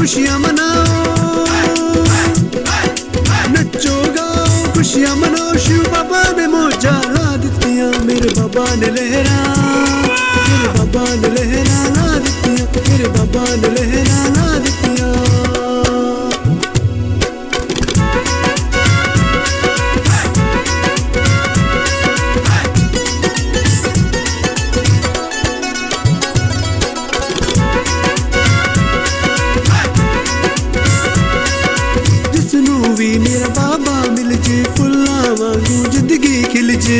खुशियाँ मनाओ, नचो गाओ खुशियाँ मनाओ। शिव बाबा ने मौजा ला दित्तियां, मेरे बाबा ने लहरा, मेरे बाबा ने लहरा ला दित्तियां, मेरे बाबा ने लहरा ला दित्तियां। भी मेरा बाबा मिल जे, फुल्ला वांगू जिंदगी खिल जे।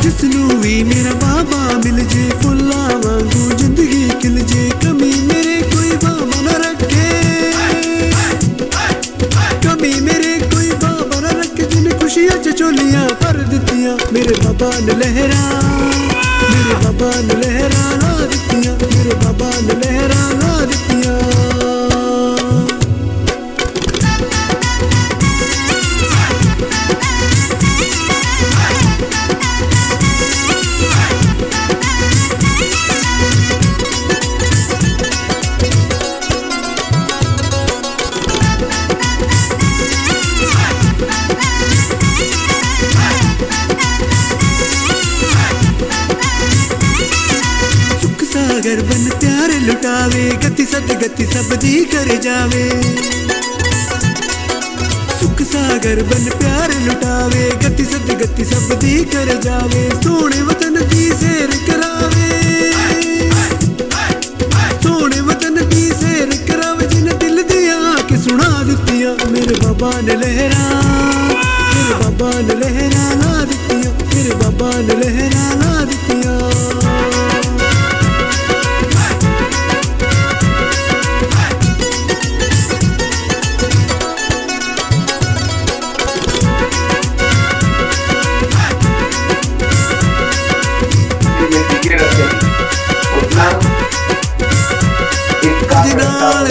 जिसनू भी मेरा बाबा मिल जे, फुल्ला वांगू जिंदगी खिल जे। कमी मेरे कोई बाबा न रखे, कमी मेरे कोई बाबा न रखे। जिन खुशियां चचोलियां भर दित्तियां, मेरे बाबा ने लहरा, मेरे बाबा ने लहरा ला दित्तियां, मेरे बाबा ने लहरा ला दित्तियां। सागर बन प्यार लुटावे, गति सब दी कर जावे। सुख सागर बन प्यार लुटावे, गति सब दी कर जावे। सोने वतन दी सैर करावे, सोने वतन दी सैर करावे। जिन दिल दिया के सुना दित्तियां, मेरे बाबा ने लहरा, मेरे बाबा ने लहरा ला दित्तियां, मेरे बाबा ने लहरा ला दित्तियां।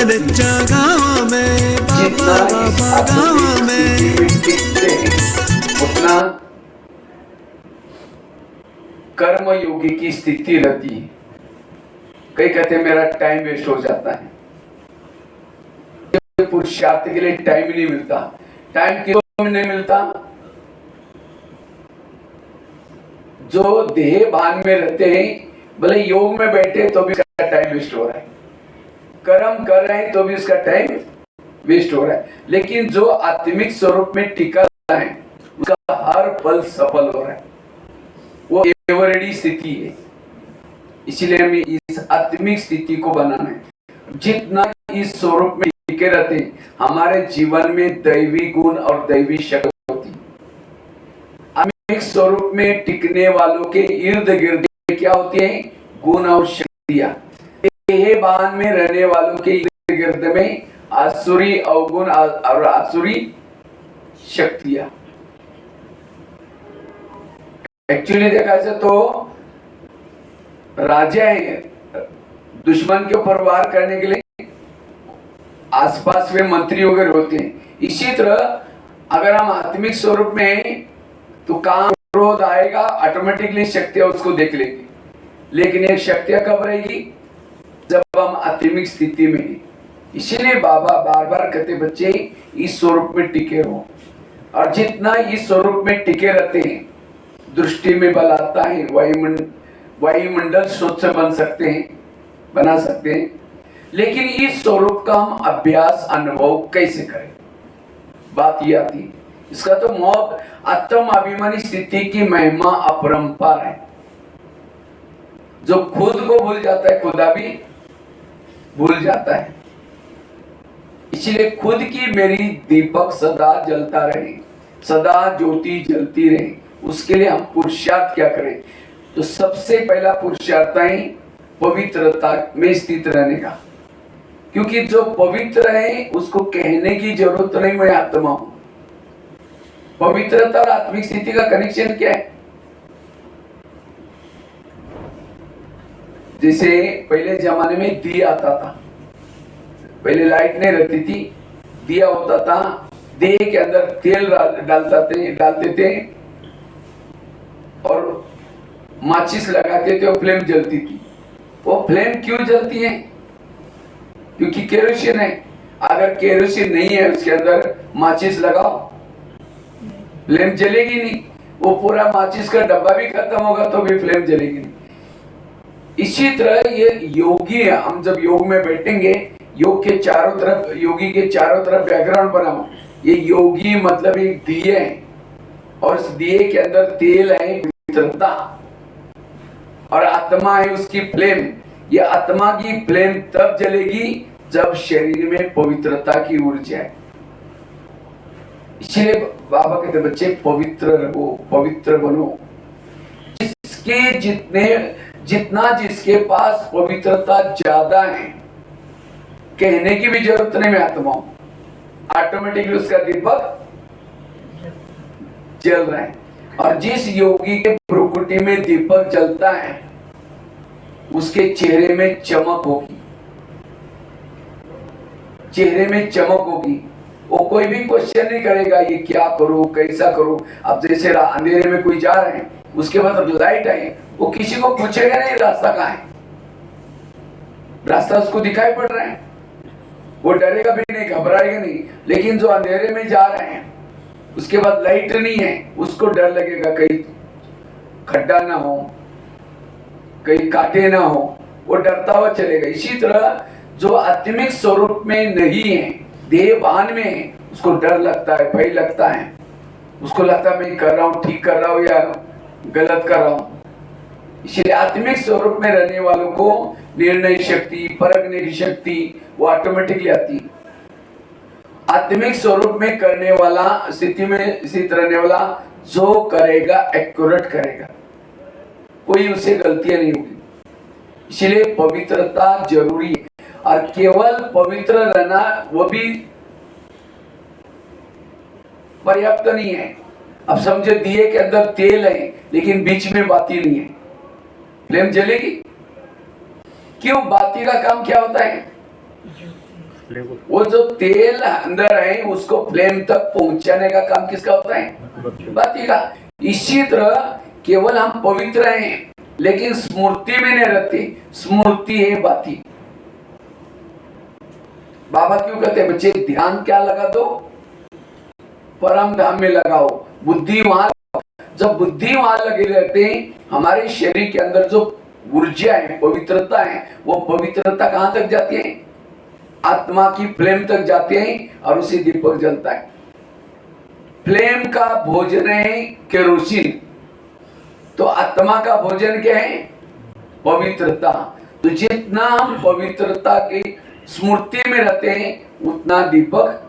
नच्चा गाँव में बाबा बाबा गाँव में, उतना कर्म योगी की स्थिति रहती है। कई कहते हैं मेरा टाइम वेस्ट हो जाता है, पुरुषार्थ के लिए टाइम नहीं मिलता। टाइम क्यों नहीं मिलता? जो देह भान में रहते हैं, भले योग में बैठे तो भी टाइम वेस्ट हो रहा है, कर्म कर रहे हैं तो भी उसका टाइम वेस्ट हो रहा है। लेकिन जो आत्मिक स्वरूप में टिका है, उसका हर पल सफल हो रहा है। वो एवरेडी स्थिति है। इसलिए हमें इस आत्मिक स्थिति को बनाना है। जितना इस स्वरूप में टिके रहते हैं, हमारे जीवन में दैवी गुण और दैवी शक्ति होती है। आत्मिक स्वरूप में टिकने वालों के इर्द गिर्द क्या होती है? गुण और शक्तियां। देह भान में रहने वालों के इर्द गिर्द में आसुरी अवगुण और आसुरी शक्तियां। एक्चुअली देखा जाए तो राजा दुश्मन के ऊपर वार करने के लिए आसपास में मंत्री वगैरह होते हैं। इसी तरह अगर हम आत्मिक स्वरूप में हैं तो काम क्रोध आएगा, ऑटोमेटिकली शक्तियां उसको देख लेगी। लेकिन एक शक्तियां कब रहेगी? जब हम आत्मिक स्थिति में हैं। इसीलिए बाबा बार बार कहते बच्चे इस स्वरूप में टिके रहो, और जितना इस स्वरूप में टिके रहते हैं, दृष्टि में बल आता है, वायुमंडल स्वच्छ बन सकते हैं, बना सकते हैं। लेकिन इस स्वरूप का हम अभ्यास अनुभव कैसे करें? बात ये आती है। इसका तो मौत आत्म अभिमानी स्थिति की महिमा अपरंपार है। जो खुद को भूल जाता है, खुदा भी भूल जाता है। इसलिए खुद की मेरी दीपक सदा जलता रहे, सदा ज्योति जलती रहे, उसके लिए हम पुरुषार्थ क्या करें? तो सबसे पहला पुरुषार्थ है पवित्रता में स्थित रहने का। क्योंकि जो पवित्र है उसको कहने की जरूरत नहीं, मैं आत्मा हूं। पवित्रता और आत्मिक स्थिति का कनेक्शन क्या है? जैसे पहले जमाने में दिया आता था, पहले लाइट नहीं रहती थी, दिया होता था, दिए के अंदर तेल डालते थे और माचिस लगाते थे और फ्लेम जलती थी। वो फ्लेम क्यों जलती है? क्योंकि केरोसिन है। अगर केरोसिन नहीं है उसके अंदर माचिस लगाओ, फ्लेम जलेगी नहीं। वो पूरा माचिस का डब्बा भी खत्म होगा तो भी फ्लेम जलेगी नहीं। इसी तरह ये योगी है, हम जब योग में बैठेंगे, योग के चारों तरफ, योगी के चारों तरफ बैकग्राउंड बनाओ। ये योगी मतलब एक दिए है और उस दिए के अंदर तेल है पवित्रता, और आत्मा है उसकी फ्लेम। ये आत्मा की फ्लेम तब जलेगी जब शरीर में पवित्रता की ऊर्जा है। इसलिए बाबा कहते बच्चे पवित्र रहो, पवित्र बनो। जितना जिसके पास पवित्रता ज्यादा है, कहने की भी जरूरत नहीं, मैं आत्मा हूं, ऑटोमेटिकली उसका दीपक जल रहा है। और जिस योगी के भ्रुकुटी में दीपक जलता है उसके चेहरे में चमक होगी, चेहरे में चमक होगी। वो कोई भी क्वेश्चन नहीं करेगा ये क्या करूं, कैसा करूं। अब जैसे अंधेरे में कोई जा रहे हैं, उसके बाद लाइट आई, वो किसी को पूछेगा नहीं रास्ता कहाँ है, रास्ता उसको दिखाई पड़ रहा है, वो डरेगा भी नहीं, घबराएगा नहीं। लेकिन जो अंधेरे में जा रहे हैं उसके बाद लाइट नहीं है, उसको डर लगेगा कहीं खड्डा ना हो, कहीं कांटे ना हो, वो डरता हुआ चलेगा। इसी तरह जो आत्मिक स्वरूप में नहीं है, देहभान में है, उसको डर लगता है, भय लगता है, उसको लगता है मैं कर रहा हूं, ठीक कर रहा हूं या गलत कर रहा हूं। इसलिए आत्मिक स्वरूप में रहने वालों को निर्णय शक्ति, परखने की शक्ति वो ऑटोमेटिकली आती है। आत्मिक स्वरूप में करने वाला, स्थिति में स्थित रहने वाला जो करेगा एक्यूरेट करेगा, कोई उसे गलतियां नहीं होगी। इसलिए पवित्रता जरूरी है, और केवल पवित्र रहना वो भी पर्याप्त नहीं है। अब समझे दिए के अंदर तेल है लेकिन बीच में बाती नहीं है, फ्लेम जलेगी क्यों? बाती का काम क्या होता है? वो जो तेल अंदर है उसको फ्लेम तक पहुंचाने का काम किसका होता है? बाती का। इसी तरह केवल हम पवित्र हैं लेकिन स्मृति में नहीं रहते, स्मृति है बाती। बाबा क्यों कहते हैं बच्चे ध्यान क्या लगा दो? परम धाम में लगाओ, बुद्धि वहां। जब बुद्धि वहां लगे रहते हैं, हमारे शरीर के अंदर जो ऊर्जा है, पवित्रता है, वो पवित्रता कहां तक जाती है? आत्मा की फ्लेम तक जाते हैं और उसे दीपक जलता है। फ्लेम का भोजन है केरोसिन, तो आत्मा का भोजन क्या है? पवित्रता। तो जितना हम पवित्रता की स्मृति में रहते हैं उतना दीपक।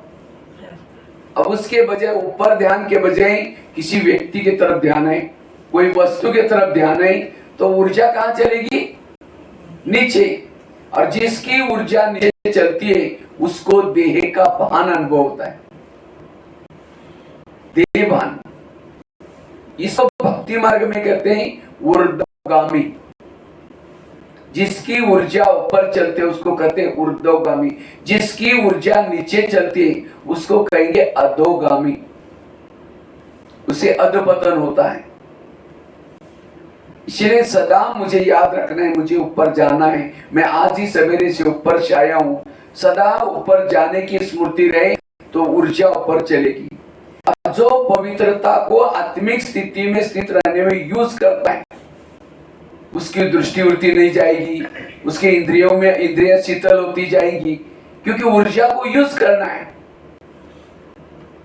अब उसके बजाय ऊपर ध्यान के बजाय किसी व्यक्ति की तरफ ध्यान है, कोई वस्तु की तरफ ध्यान है, तो ऊर्जा कहां चलेगी? नीचे। और जिसकी ऊर्जा नीचे चलती है उसको देह का भान अनुभव होता है, देह भान। इसको भक्ति मार्ग में कहते हैं ऊर्ध्वगामी। जिसकी ऊर्जा ऊपर चलते है उसको कहते हैं ऊर्ध्वगामी, जिसकी ऊर्जा नीचे चलती है उसको कहेंगे अधोगामी, उसे अधपतन होता है। इसलिए सदा मुझे याद रखना है, मुझे ऊपर जाना है। मैं आज ही सवेरे से ऊपर से आया हूं, सदा ऊपर जाने की स्मृति रहे तो ऊर्जा ऊपर चलेगी। जो पवित्रता को आत्मिक स्थिति में स्थित रहने में यूज करता है उसकी दृष्टि उड़ती नहीं जाएगी, उसके इंद्रियों में इंद्रियां शीतल होती जाएंगी, क्योंकि ऊर्जा को यूज करना है।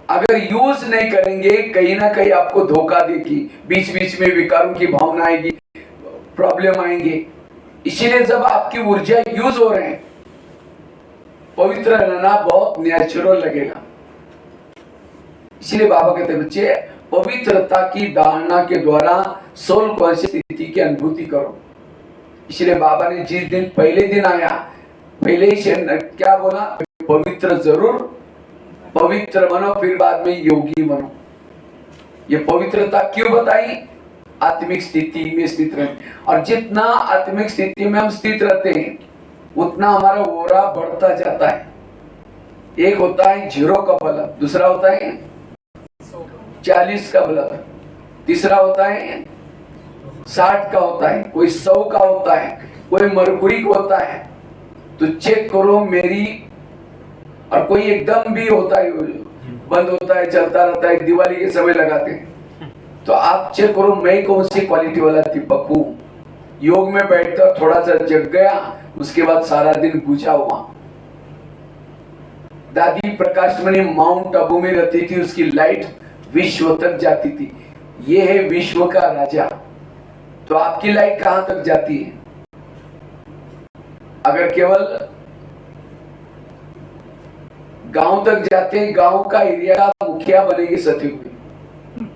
अगर यूज नहीं करेंगे कहीं ना कहीं आपको धोखा देगी, बीच बीच में विकारों की भावना आएगी, प्रॉब्लम आएंगे। इसीलिए जब आपकी ऊर्जा यूज हो रहे हैं, पवित्र रहना बहुत नेचुरल लगेगा। इसीलिए बाबा कहते हैं बच्चे पवित्रता की धारणा के द्वारा सोल कॉन्शियस स्थिति की अनुभूति करो। इसलिए बाबा ने जिस दिन पहले दिन आया, पहले ही क्या बोला? पवित्र जरूर, पवित्र बनो, फिर बाद में योगी बनो। ये पवित्रता क्यों बताई? आत्मिक स्थिति में स्थित रहने। और जितना आत्मिक स्थिति में हम स्थित रहते हैं उतना हमारा ओरा बढ़ता जाता है। एक होता है 0 का बल्ब, दूसरा होता है 40 का बल्ब, तीसरा होता है 60 का होता है, कोई 100 का होता है, कोई मरकुरी का होता है। तो चेक करो मेरी, और कोई एकदम भी होता है, बंद होता है, चलता रहता है, दिवाली के समय लगाते हैं, तो आप चेक करो मैं कौन सी क्वालिटी वाला दीपक हूं। योग में बैठकर थोड़ा सा जग गया, उसके बाद सारा दिन बुझा हुआ। दादी प्रकाशमणि माउंट आबू में रहती थी, उसकी लाइट विश्व तक जाती थी। ये है विश्व का राजा। तो आपकी लाइट कहां तक जाती है? अगर केवल गांव तक जाते हैं, गांव का एरिया का मुखिया बनेगी सतयुग में।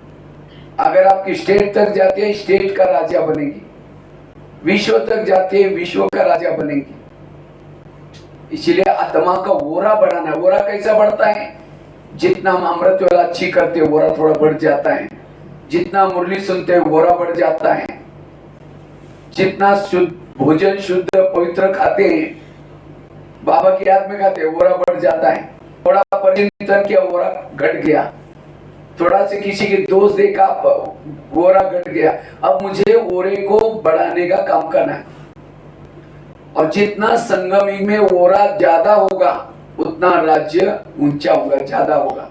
अगर आपकी स्टेट तक जाते हैं, स्टेट का राजा बनेगी। विश्व तक जाते हैं, विश्व का राजा बनेगी। इसलिए आत्मा का ओरा बढ़ाना। ओरा कैसा बढ़ता है? जितना हम अमृत वेला अच्छी करते हैं, ओरा थोड़ा बढ़ जाता है। जितना मुरली सुनते हैं, ओरा बढ़ जाता है। जितना शुद्ध भोजन, शुद्ध पवित्र खाते हैं, बाबा की याद में खाते हैं, ओरा बढ़ जाता है। थोड़ा परिचिंतन किया, ओरा घट गया। थोड़ा से किसी के दोष देखा, ओरा घट गया। अब मुझे ओरे को बढ़ाने का काम करना है। और जितना संगम युग में ओरा ज्यादा होगा, उतना राज्य ऊंचा होगा, ज्यादा होगा।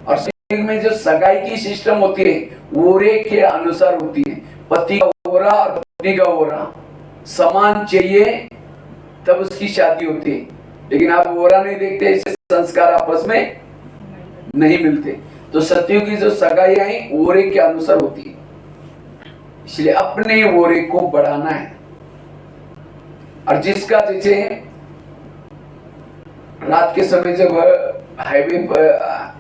और संगम युग में जो सगाई की सिस्टम होती है, ओरे के अनुसार होती है। पति का ओरा और पत्नी का ओरा समान चाहिए, तब उसकी शादी होती है। लेकिन आप ओरा नहीं देखते, इससे संस्कार आपस में नहीं मिलते। तो सतयुग की जो सगाई आई, ओरे के अनुसार होती है। इसलिए अपने ओरे को बढ़ाना है। और जिसका जैसे रात के समय जब हाईवे पर,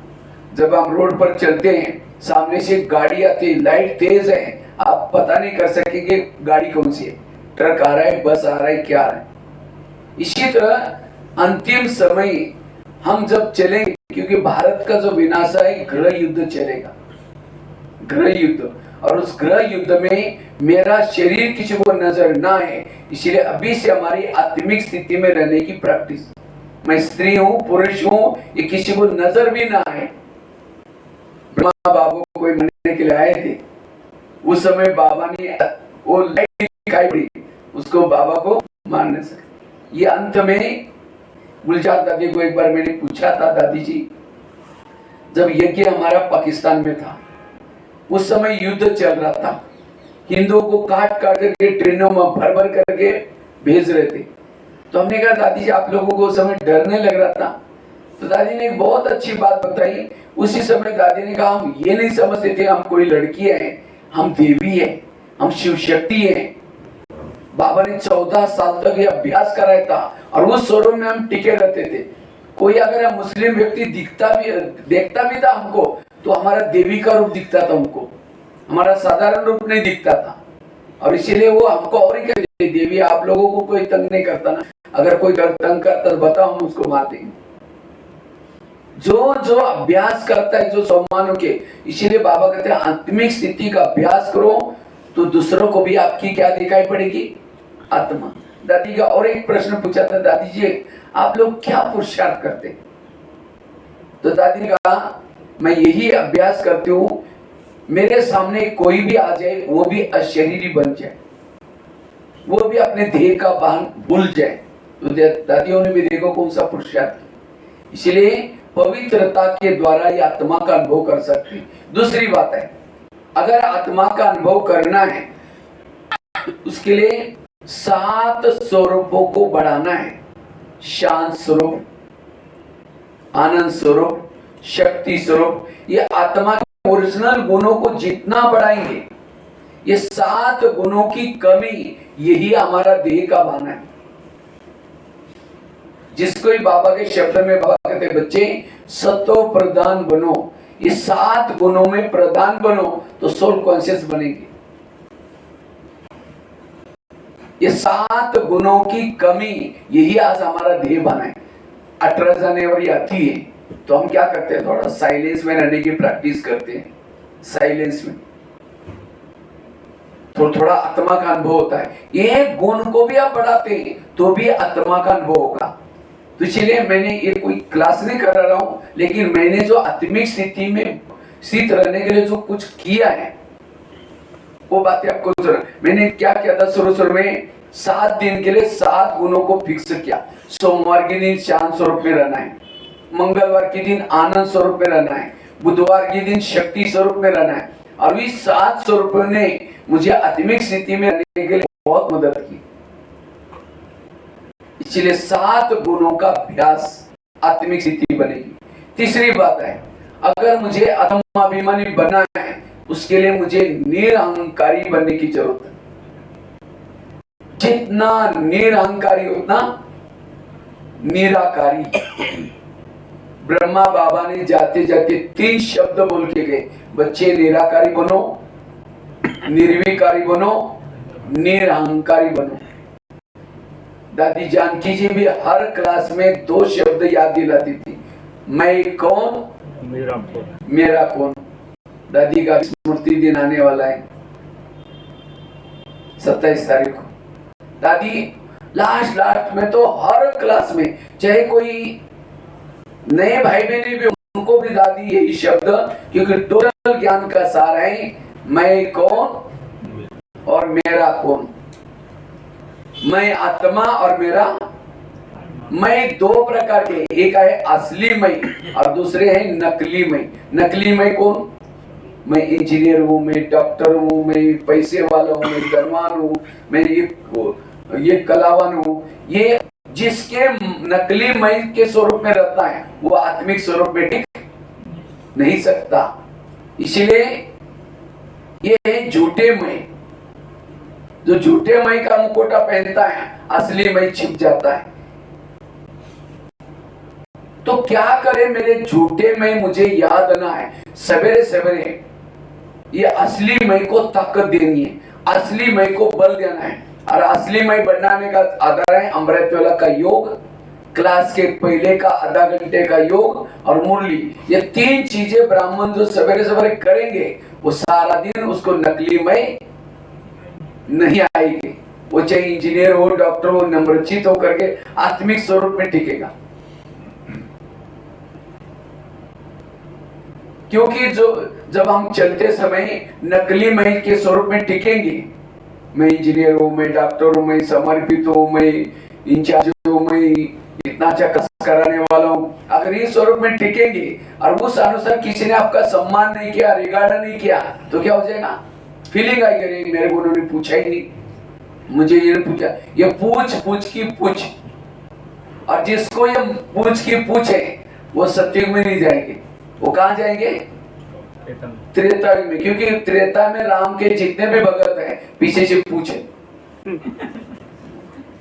जब हम रोड पर चलते हैं, सामने से गाड़ी आती है, लाइट तेज है, आप पता नहीं कर सकेंगे गाड़ी कौन सी है, ट्रक आ रहा है, बस आ रहा है, क्या आ रहा है। इसी तरह अंतिम समय हम जब चलेंगे, क्योंकि भारत का जो विनाश है, गृह युद्ध चलेगा, गृह युद्ध। और उस गृह युद्ध में मेरा शरीर किसी को नजर ना आए, इसलिए अभी से हमारी आत्मिक स्थिति में रहने की प्रैक्टिस। मैं स्त्री हूं, पुरुष हूं, ये किसी को नजर भी ना आए। ब्रह्मा बाबा को कोई मारने के लिए आए थे, उस समय बाबा ने वो लाइट दिखाई पड़ी, उसको बाबा को मारने से। ये अंत में गुलजार दादी को एक बार मैंने पूछा था, दादी जी जब यज्ञ हमारा पाकिस्तान में था, उस समय युद्ध चल रहा था, हिंदुओं को काट काट करके ट्रेनों में भर भर करके भेज रहे थे। तो हमने कहा दादी जी आप लोगों को उस समय डरने लग रहा था? तो दादी ने एक बहुत अच्छी बात बताई। उसी समय दादी ने कहा हम ये नहीं समझते थे हम कोई लड़की है, हम देवी है, हम शिव शक्ति है। बाबा ने 14 साल तक ये अभ्यास कराया था, और उस स्वरूप में हम टिके रहते थे। कोई अगर मुस्लिम व्यक्ति देखता भी था हमको, तो हमारा देवी का रूप दिखता था हमको, हमारा साधारण रूप नहीं दिखता था। और इसीलिए वो हमको और ही कहते, देवी आप लोगों को कोई तंग नहीं करता ना, अगर कोई तंग करता तो बताओ, हम उसको मार देंगे। जो जो अभ्यास करता है, जो सम्मानों के, इसीलिए बाबा कहते हैं आत्मिक स्थिति का अभ्यास करो, तो दूसरों को भी आपकी क्या दिखाई पड़ेगी? आत्मा। दादी का और एक प्रश्न पूछा था, दादी जी आप लोग क्या पुरुषार्थ करते? तो दादी ने कहा मैं यही अभ्यास करती हूँ, मेरे सामने कोई भी आ जाए, वो भी अशरीरी बन जाए, वो भी अपने देह का भान भूल जाए। तो दादियों ने भी देखो कौन सा पुरुषार्थ किया। इसलिए पवित्रता के द्वारा ये आत्मा का अनुभव कर सकते हैं। दूसरी बात है, अगर आत्मा का अनुभव करना है, उसके लिए 7 स्वरूपों को बढ़ाना है। शांत स्वरूप, आनंद स्वरूप, शक्ति स्वरूप। ये आत्मा के ओरिजिनल गुणों को जितना बढ़ाएंगे, ये 7 गुणों की कमी, यही हमारा देह का भान है। जिसको ही बाबा के शब्द में बाबा कहते बच्चे सतो प्रधान बनो, ये 7 गुणों में प्रधान बनो तो सोल कॉन्शियस बनेगी। ये 7 गुणों की कमी, यही आज हमारा देह बना है। 18 जनवरी आती है तो हम क्या करते हैं, थोड़ा साइलेंस में रहने की प्रैक्टिस करते हैं। साइलेंस में थोड़ा आत्मा का अनुभव होता है। ये गुण को भी आप बढ़ाते हैं तो भी आत्मा का अनुभव होगा। तो इसलिए मैंने ये कोई क्लास नहीं कर रहा हूं, लेकिन मैंने जो आत्मिक स्थिति में स्थित रहने के लिए जो कुछ किया है, वो बातें आपको मैंने क्या किया था। शुरू में 7 दिन के लिए 7 गुणों को फिक्स किया। सोमवार के दिन शांत स्वरूप में रहना है, मंगलवार के दिन आनंद स्वरूप में रहना है, बुधवार के दिन शक्ति स्वरूप में रहना है। और इस 7 स्वरूपों ने मुझे आत्मिक स्थिति में रहने के लिए बहुत मदद की। इसलिए 7 गुणों का अभ्यास आत्मिक स्थिति बनेगी। तीसरी बात है, अगर मुझे आत्माभिमानी बनना है उसके लिए मुझे निरहंकारी बनने की जरूरत है। जितना निरहंकारी उतना निराकारी। ब्रह्मा बाबा ने जाते जाते 3 शब्द बोल के गए, बच्चे निराकारी बनो, निर्विकारी बनो, निरहंकारी बनो। दादी जानकी जी भी हर क्लास में 2 शब्द याद दिलाती थी, मैं कौन, मेरा कौन। दादी का स्मृति दिन आने वाला है 27 तारीख को। दादी लास्ट में तो हर क्लास में, चाहे कोई नए भाई बहन भी, उनको भी दादी यही शब्द, क्योंकि टोटल ज्ञान का सार है मैं कौन और मेरा कौन। मैं आत्मा और मेरा मैं 2 प्रकार के, एक है असली मैं और दूसरे है नकली मैं। नकली मैं कौन? मैं इंजीनियर हूँ, मैं डॉक्टर हूँ, मैं पैसे वाला हूँ, मैं धनवान हूँ, मैं ये कलावान हूँ। ये जिसके नकली मैं के स्वरूप में रहता है वो आत्मिक स्वरूप में टिक नहीं सकता। इसलिए ये है झूठे मैं। जो झूठे मैं का मुखौटा पहनता है असली मैं छिप जाता है। तो क्या करे मेरे झूठे मैं मुझे याद ना है, सवेरे सवेरे ये असली मैं को ताकत देनी है, असली मैं को बल देना है। और असली मैं बनाने का आधार है अमृतवेला का योग, क्लास के पहले का आधा घंटे का योग और मुरली। ये 3 चीजें ब्राह्मण जो सवेरे सवेरे करेंगे वो सारा दिन उसको नकली मैं नहीं आएगी। वो चाहे इंजीनियर हो, डॉक्टर हो, नम्रचित हो करके आत्मिक स्वरूप में टिकेगा। क्योंकि जब हम चलते समय नकली मैं के स्वरूप में टिकेंगे, मैं इंजीनियर हूं, मैं डॉक्टर हूं, मैं समर्पित हूं, मैं इंचार्ज हूं, मैं इतना अच्छा कराने वाला हूं, अगर इस स्वरूप में टिकेंगे और उस अनुसार किसी ने आपका सम्मान नहीं किया, रिगार्ड नहीं किया, तो क्या हो जाएगा? फीलिंग आएगी, अरे मेरे को उन्होंने पूछा ही नहीं, मुझे ये पूछा। ये पूछ की पूछ, और जिसको ये पूछ की पूछ है वो सत्युग में नहीं जाएंगे। वो कहां जाएंगे? त्रेता युग में। क्योंकि त्रेता में राम के जितने भी भगत हैं पीछे से पूछे,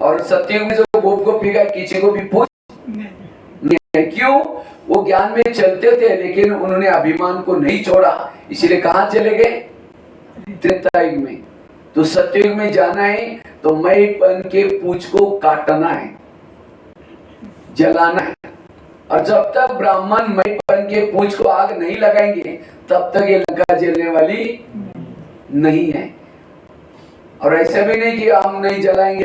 और सत्युग में जो गोप गोपी का किसी को भी पूछ नहीं है। क्यों? वो ज्ञान में चलते थे लेकिन उन्होंने अभिमान को नहीं छोड़ा, इसलिए कहां चले गए? त्रेता युग में। तो सत्युग में जाना है तो मैंपन के पूछ को काटना है, जलाना है। और जब तक ब्राह्मण मैंपन के पूछ को आग नहीं लगाएंगे तब तक ये लंका जलने वाली नहीं है। और ऐसा भी नहीं कि हम नहीं जलाएंगे,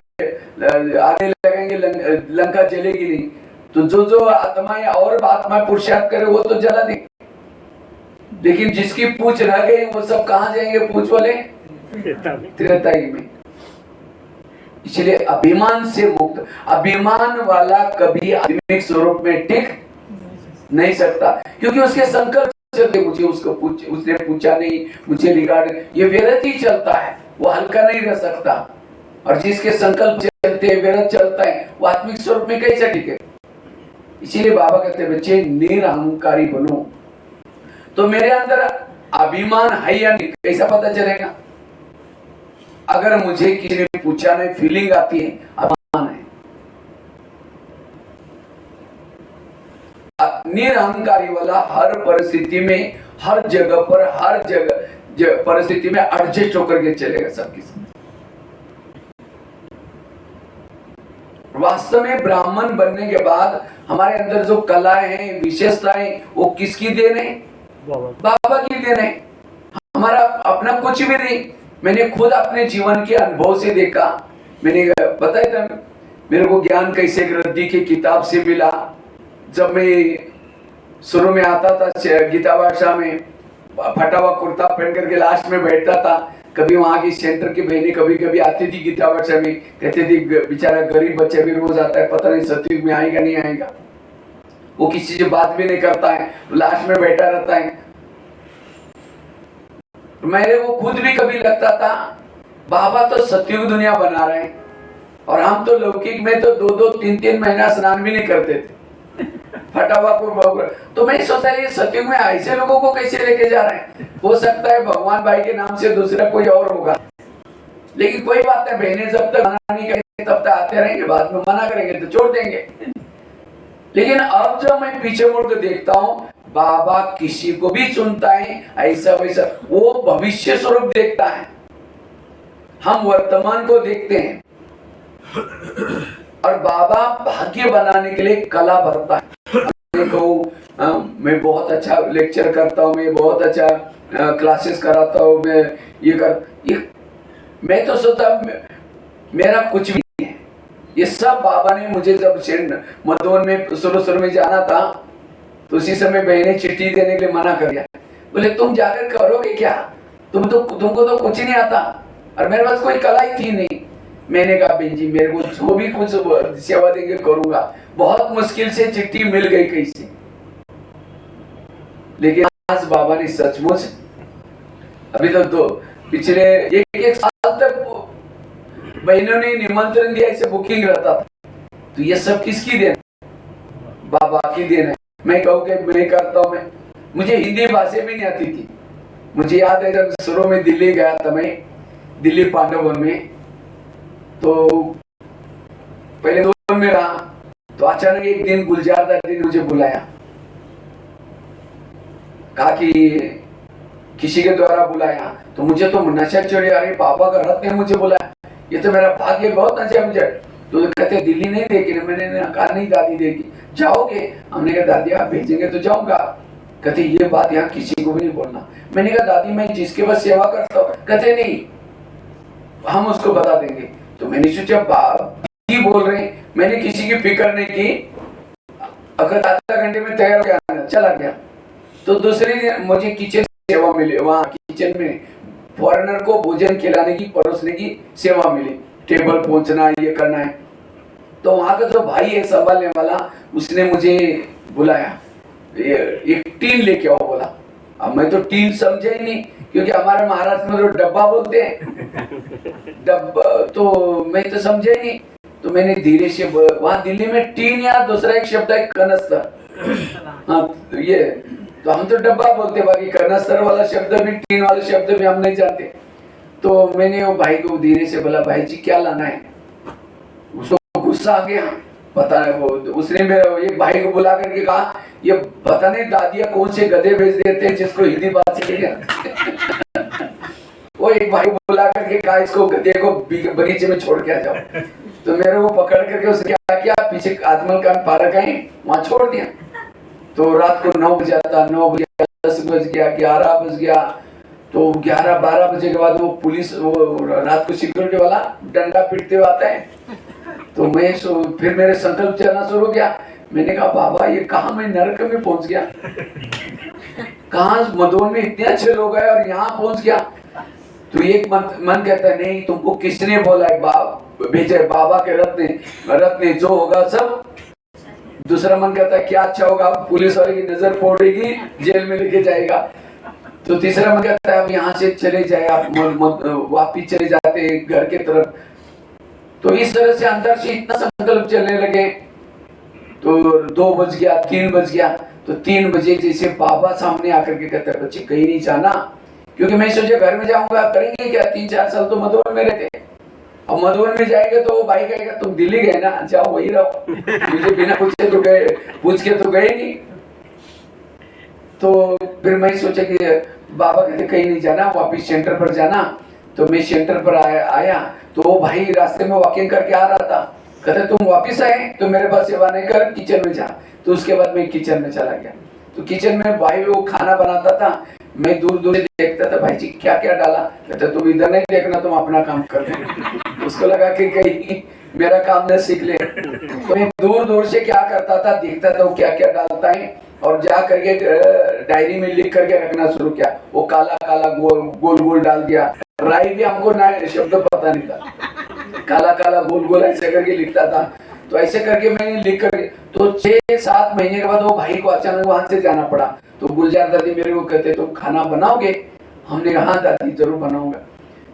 आने लगाएंगे, लंका जलेगी नहीं। तो जो आत्माएं और आत्मा पुरुषार्थ करे वो तो जला दे, लेकिन जिसकी पूछ रह गई वो सब कहां जाएंगे? पूछ वाले त्रेता युग में। इसलिए अभिमान से मुक्त, अभिमान वाला कभी आत्मिक स्वरूप में टिक नहीं सकता, क्योंकि उसके संकल्प चलते, मुझे उसको उसने पूछा नहीं, मुझे रिगार्ड, ये व्यर्थ ही चलता है, वो हल्का नहीं रह सकता। और जिसके संकल्प चलते हैं, व्यर्थ चलता है, वो आत्मिक स्वरूप में कैसे टिके? इसीलिए बाबा कहते हैं बच्चे निरहंकारी बनो। तो मेरे अंदर अभिमान है या नहीं, कैसा पता चलेगा? अगर मुझे किसी ने पूछा नहीं, फीलिंग आती है अभिमान है। निरहंकारी वाला हर परिस्थिति में, हर जगह पर, हर जगह परिस्थिति में एडजस्ट होकर के चलेगा सबके साथ। वास्तव में ब्राह्मण बनने के बाद हमारे अंदर जो कलाएं हैं, विशेषताएं, वो किसकी देन है? बाबा की देन है। हमारा अपना कुछ भी नहीं। मैंने खुद अपने जीवन के अनुभव से देखा, मैंने बताया था मेरे को ज्ञान कैसे गृद्धि की किताब से मिला। जब मैं शुरू में आता था गीता भाषा में, फटा हुआ कुर्ता पहन करके लास्ट में बैठता था, कभी वहां की सेंटर की बहनें कभी कभी आती थी गीता वर्षा में, कहती थी बेचारा गरीब बच्चा भी रोज आता है, पता नहीं सतयुग में आएगा नहीं आएगा। वो किसी से बात भी नहीं करता है, लास्ट में बैठा रहता है। मेरे को खुद भी कभी लगता था बाबा तो सतयुग दुनिया बना रहे हैं और हम तो लौकिक में तो 2-2 3-3 महीना स्नान भी नहीं करते थे, फटावा को। तो मैं सोचा ये सतयुग में ऐसे लोगों को कैसे लेके जा रहे हैं। हो सकता है भगवान भाई के नाम से दूसरा कोई और होगा, लेकिन कोई बात नहीं, बहनें जब तक मना नहीं करेंगे तब तक आते रहेंगे, बाद में मना करेंगे तो छोड़ देंगे। लेकिन अब जब मैं पीछे मुड़ कर देखता हूँ बाबा किसी को भी चुनता है ऐसा वैसा, वो भविष्य स्वरूप देखता है, हम वर्तमान को देखते हैं। और बाबा भाग्य बनाने के लिए कला भरता है। मैं बहुत अच्छा लेक्चर करता हूँ, मैं बहुत अच्छा क्लासेस कराता हूँ, मैं तो सोचता मेरा कुछ भी नहीं है। ये सब बाबा ने मुझे जब मधुबन में शुरू में जाना था तो उसी समय बहनें चिट्ठी देने के लिए मना कर दिया, बोले तुम जाकर करोगे क्या, तुमको तो कुछ ही नहीं आता, और मेरे पास कोई कला ही थी नहीं। मैंने कहा बहन जी मेरे को जो भी कुछ सेवा देंगे करूंगा। बहुत मुश्किल से चिट्ठी मिल गई कैसे, लेकिन आज बाबा ने सचमुच अभी तक तो पिछले एक साल तक बहनों ने निमंत्रण दिया, ऐसे बुकिंग रहता था। तो ये सब किसकी देन, बाबा की देन है। मैं कहूँ कि मैं करता हूँ, मुझे हिंदी भाषा भी नहीं आती थी। मुझे याद है जब शुरू में दिल्ली गया था, मैं दिल्ली पांडवन में, तो पहले 2 दिन में रहा, तो अचानक एक दिन गुलजार दादी ने मुझे बुलाया, कहा कि किसी के द्वारा बुलाया। तो मुझे तो नशा चढ़े, अरे पापा का रथ ने मुझे बुलाया, ये तो मेरा भाग्य, बहुत नशा मुझे। तो कहते दिल्ली नहीं देगी, मैंने कहा नहीं दादी देगी, जाओगे? हमने कहा दादी आप भेजेंगे तो जाऊंगा। कहते ये बात यहाँ किसी को भी नहीं बोलना। मैंने कहा दादी मैं जिसके पास सेवा करता हूँ, कहते नहीं हम उसको बता देंगे। तो मैंने सोचा बाप ही बोल रहे हैं, मैंने किसी की फिक्र नहीं की, अगर आधा घंटे में तैयार हो गया चला गया। तो दूसरे दिन मुझे किचन सेवा मिली, वहाँ किचन में फॉरेनर को भोजन खिलाने की, परोसने की सेवा मिली, टेबल पहुंचना ये करना है। तो वहां का जो भाई है संभालने वाला, उसने मुझे बुलाया, एक टीन लेके आओ बोला। अब मैं तो टीन समझा ही नहीं, क्योंकि हमारे महाराष्ट्र में तो डब्बा बोलते हैं, डब्बा, तो मैं तो समझा ही नहीं। तो मैंने धीरे से, वहां दिल्ली में टीन या दूसरा एक शब्द है कनस्तर, हाँ ये तो हम तो डब्बा बोलते, बाकी कनस्तर वाला शब्द भी, टीन वाला शब्द भी हम नहीं जानते। तो मैंने वो भाई को धीरे से बोला भाई जी क्या लाना है। उसको गुस्सा आ गया, पता है वो, उसने मेरे एक भाई को बुला करके कहा ये पता नहीं दादिया कौन से गधे भेज देते हैं जिसको हिंदी बात सीखेगा। वो एक भाई बुला करके कहा इसको गधे को बगीचे में छोड़ के आ जाओ। तो मेरे को पकड़ करके उसने क्या किया, पीछे आजमल खान पार्क है वहां छोड़ दिया। तो रात को 9 बजे आता, 9 बजे 10 बज गया, 11 बज गया। तो 11-12 बजे के बाद वो पुलिस, वो रात को सिक्योरिटी वाला डंडा पीटते हुए आता है। तो मैं फिर मेरे संकल्प चलना शुरू किया। मैंने कहा बाबा ये कहा मैं नरक में पहुंच गया, कहा मधुबन में इतने अच्छे लोग हैं और यहाँ पहुंच गया। तो एक मन कहता है नहीं तुमको किसने बोला है, भेजे बाबा के रथ ने जो होगा सब। दूसरा मन कहता है क्या अच्छा होगा, पुलिस वाले की नजर पड़ेगी, जेल में लेके जाएगा। तो तीसरा मन कहता है अब यहाँ से चले जाए, आप वापिस चले जाते हैं घर के तरफ। तो इस तरह से अंदर से इतना संकल्प चलने लगे। तो 2 बज गया, 3 बज गया। तो 3 बजे जैसे बाबा सामने आकर के कहते हैं बच्चे कहीं नहीं जाना, क्योंकि मैं सोचा घर में जाऊंगा करेंगे क्या, 3-4 साल तो मधुबन में रहते, अब मधुबन में जाएंगे तो वो भाई कहेगा तुम दिल्ली गए ना, जाओ वही रहो, मुझे बिना पूछे तो गए, पूछ के तो गए नहीं। तो फिर मैं सोचा कि बाबा कहते कहीं नहीं जाना, वापिस सेंटर पर जाना। तो मैं सेंटर पर आया तो वो भाई रास्ते में वॉकिंग करके आ रहा था, कहते तुम वापिस आए तो मेरे पास सेवा नहीं कर, किचन में जा। तो उसके बाद मैं किचन में चला गया। तो किचन में भाई वो खाना बनाता था, मैं दूर दूर से देखता था भाई जी क्या क्या डाला। कहते तुम इधर नहीं देखना, तुम अपना काम कर दो। उसको लगा कि कहीं मेरा काम न सीख ले। तो मैं दूर दूर से क्या करता था, देखता था वो क्या क्या डालता है, और जा करके डायरी में लिख करके रखना शुरू किया। वो काला काला गोल गोल डाल दिया, राई भी हमको ना शब्द पता नहीं था, काला काला गोल गोल ऐसे करके लिखता था। तो ऐसे करके मैंने लिख कर, तो 6-7 महीने के बाद वो भाई को अचानक वहां से जाना पड़ा। तो गुलजार दादी मेरे को कहते तुम खाना बनाओगे? हमने कहा हाँ दादी जरूर बनाऊंगा।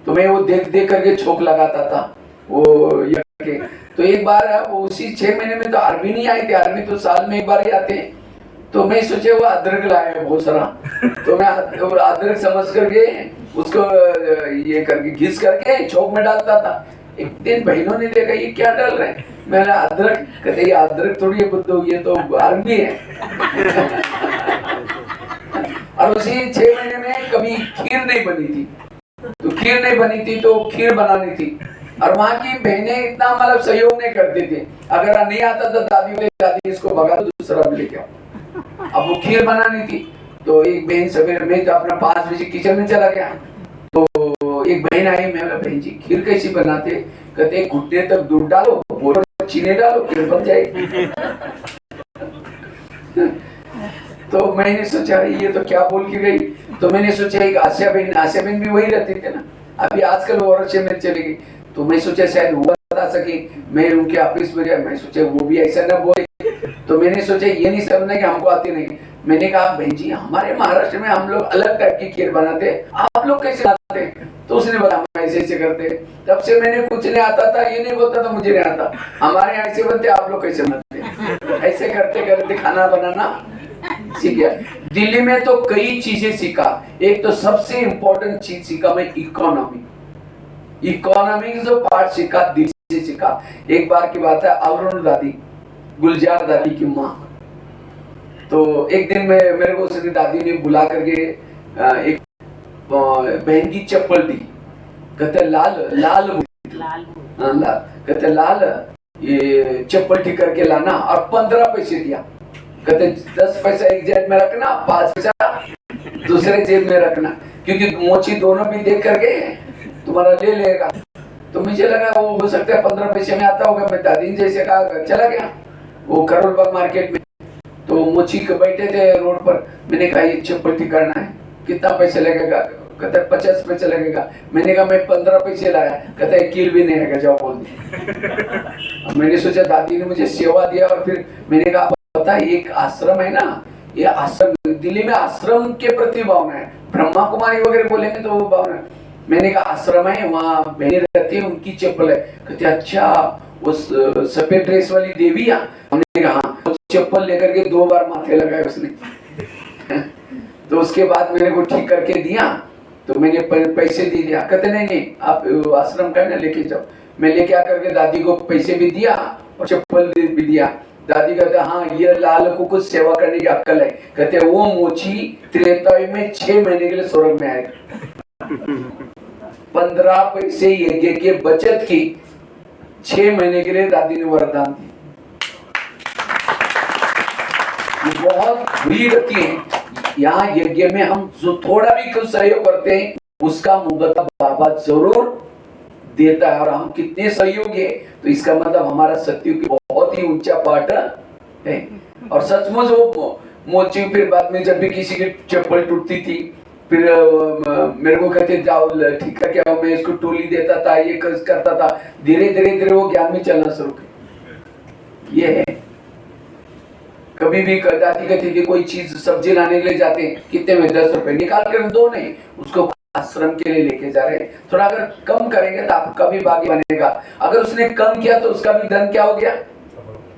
तो मैं वो देख देख करके छोक लगाता था वो ये करके। तो एक बार वो उसी 6 महीने में तो अरबी नहीं आई थी, अरबी तो साल में एक बार ही आते हैं। तो मैं सोचे वो अदरक लाया है बहुत सारा, तो मैं अदरक समझ करके उसको ये करके घिस करके छोक में डालता था। एक दिन बहनों ने देखा ये क्या डाल रहे हैं, मैंने अदरक, कहते ये अदरक थोड़ी है बुद्धू, ये तो अरबी है। और उसी 6 महीने में कभी खीर नहीं बनी थी, तो खीर नहीं बनी थी तो खीर बनानी थी। और वहाँ की बहनें इतना मतलब सहयोग नहीं करती थी, अगर नहीं आता तो दादी इसको भगा दो दूसरा भी लेके आओ। अब वो खीर बनानी थी, तो एक बहन सवेरे में तो अपना 5 बजे किचन में चला गया। तो एक बहन आई, मैं बोला बहन जी खीर कैसी बनाते? कहते घुटने तक दूध डालो, बोलो चीनी डालो, खीर बन जाएगी। तो मैंने सोचा ये तो क्या बोल के गई। तो मैंने सोचा एक आसिया बहन भी वही रहती थी ना, अभी आजकल वो औरत में चली गई। तो मैं सोचा शायद वो बता सके, मैं उनके ऑफिस में गया, मैं सोचा वो भी ऐसा ना बोले। तो मैंने सोचा ये नहीं समझना कि हमको आती नहीं। मैंने कहा बहन जी हमारे महाराष्ट्र में हम लोग अलग टाइप की खीर बनाते हैं, आप लोग कैसे बनाते हैं? तो उसने बताया हम ऐसे ऐसे करते। तब से मैंने कुछ नहीं आता था, ये नहीं बोलता था मुझे नहीं आता, हमारे यहाँ ऐसे बनते, आप लोग कैसे बनाते? ऐसे करते करते खाना बनाना सीख गया। दिल्ली में तो कई चीजें सीखा, एक तो सबसे इम्पोर्टेंट चीज सीखा मैं इकोनॉमी जो पार्ट सीखा दिल्ली से सीखा। एक बार की बात है, अरुण दादी, गुलजार दादी की माँ, तो एक दिन में मेरे को उसने दादी ने बुला करके एक बहन की चप्पल दी। कहते लाल कहते लाल ये चप्पल ठीक करके लाना, और 15 पैसे दिया। कहते 10 पैसा एक जेब में रखना, 5 पैसा दूसरे जेब में रखना, क्योंकि मोची दोनों भी देख करके तुम्हारा ले लेगा। तो मुझे लगा वो हो सकता है 15 पैसे में आता होगा। मैं दादी ने जैसे कहा चला गया वो करोलबाग मार्केट में। तो मोची के बैठे थे रोड पर, मैंने कहा ये चप्पल ठीक करना है, कितना पैसे लगेगा? कहता है 50 पैसे लगेगा। मैंने कहा मैं 15 पैसे लाया। कहता है कील भी नहीं है, जाओ बोल दी। मैंने सोचा दादी ने मुझे सेवा दिया, और फिर मैंने कहा पता है एक आश्रम है ना, ये आश्रम दिल्ली में आश्रम के प्रति भावना है, ब्रह्मा कुमारी वगैरह बोलेंगे तो वो भावना है। मैंने कहा आश्रम है, वहाँ बहनें रहती है, उनकी चप्पल है। कहते अच्छा उस सफेद ड्रेस वाली देवी? हमने कहा हाँ। चप्पल लेकर के 2 बार माथे लगाए उसने। तो उसके बाद मेरे को ठीक करके दिया, तो मैंने पैसे दे दिया। कहते नहीं आप आश्रम का ना लेके जाओ। मैं लेके आकर के दादी को पैसे भी दिया और चप्पल भी दिया। दादी कहते हाँ ये लाल को कुछ सेवा करने की अक्कल है। कहते वो मोची त्रेता में 6 महीने के लिए स्वर्ग में आएगा। 15 पैसे यज्ञ के बचत की 6 महीने के लिए दादी ने वरदान दी। बहुत बुरी गति है यहाँ यज्ञ में, हम जो थोड़ा भी कुछ सहयोग करते हैं उसका मुगत बाबा जरूर देता है। और हम कितने सहयोगी है, तो इसका मतलब हमारा सत्युग की बहुत ही ऊंचा पाठ है। और सचमुच वो मोची फिर बाद में जब भी किसी की चप्पल टूटती थी, फिर मेरे को कहते जाओ ठीक करके आओ, मैं इसको टोली देता था, ये करता था। धीरे धीरे वो ज्ञान में चलना शुरू किया। ये है कभी भी दादी कहती थी कोई चीज सब्जी लाने के लिए जाते हैं, कितने में 10 रुपए निकाल कर दो, नहीं उसको आश्रम के लिए लेके जा रहे हैं। थोड़ा अगर कम करेंगे तो आपका भी भाग्य बनेगा। अगर उसने कम किया तो उसका भी धन क्या हो गया,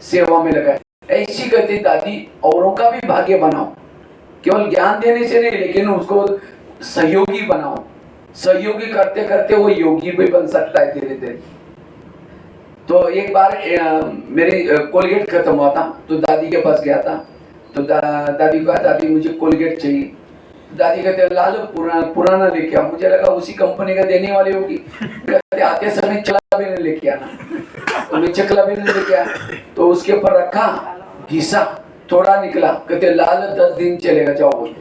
सेवा में लगा। ऐसी कहती दादी औरों का भी भाग्य बनाओ, केवल ज्ञान देने से नहीं, लेकिन उसको सहयोगी बनाओ। सहयोगी करते करते वो योगी भी बन सकता है धीरे धीरे। तो एक बार मेरी कोलगेट खत्म हुआ था, तो दादी के पास गया था। तो दादी को कहा दादी मुझे कोलगेट चाहिए। दादी कहते लाल पुराना लेके आओ। मुझे लगा उसी कंपनी का देने वाली होगी। कहते आते समय चकला भी लेके आना। तो मैं चकला भी लेके आया, तो उसके ऊपर रखा, घिसा, थोड़ा निकला। कहते लाल 10 दिन चलेगा, जाओ बोल।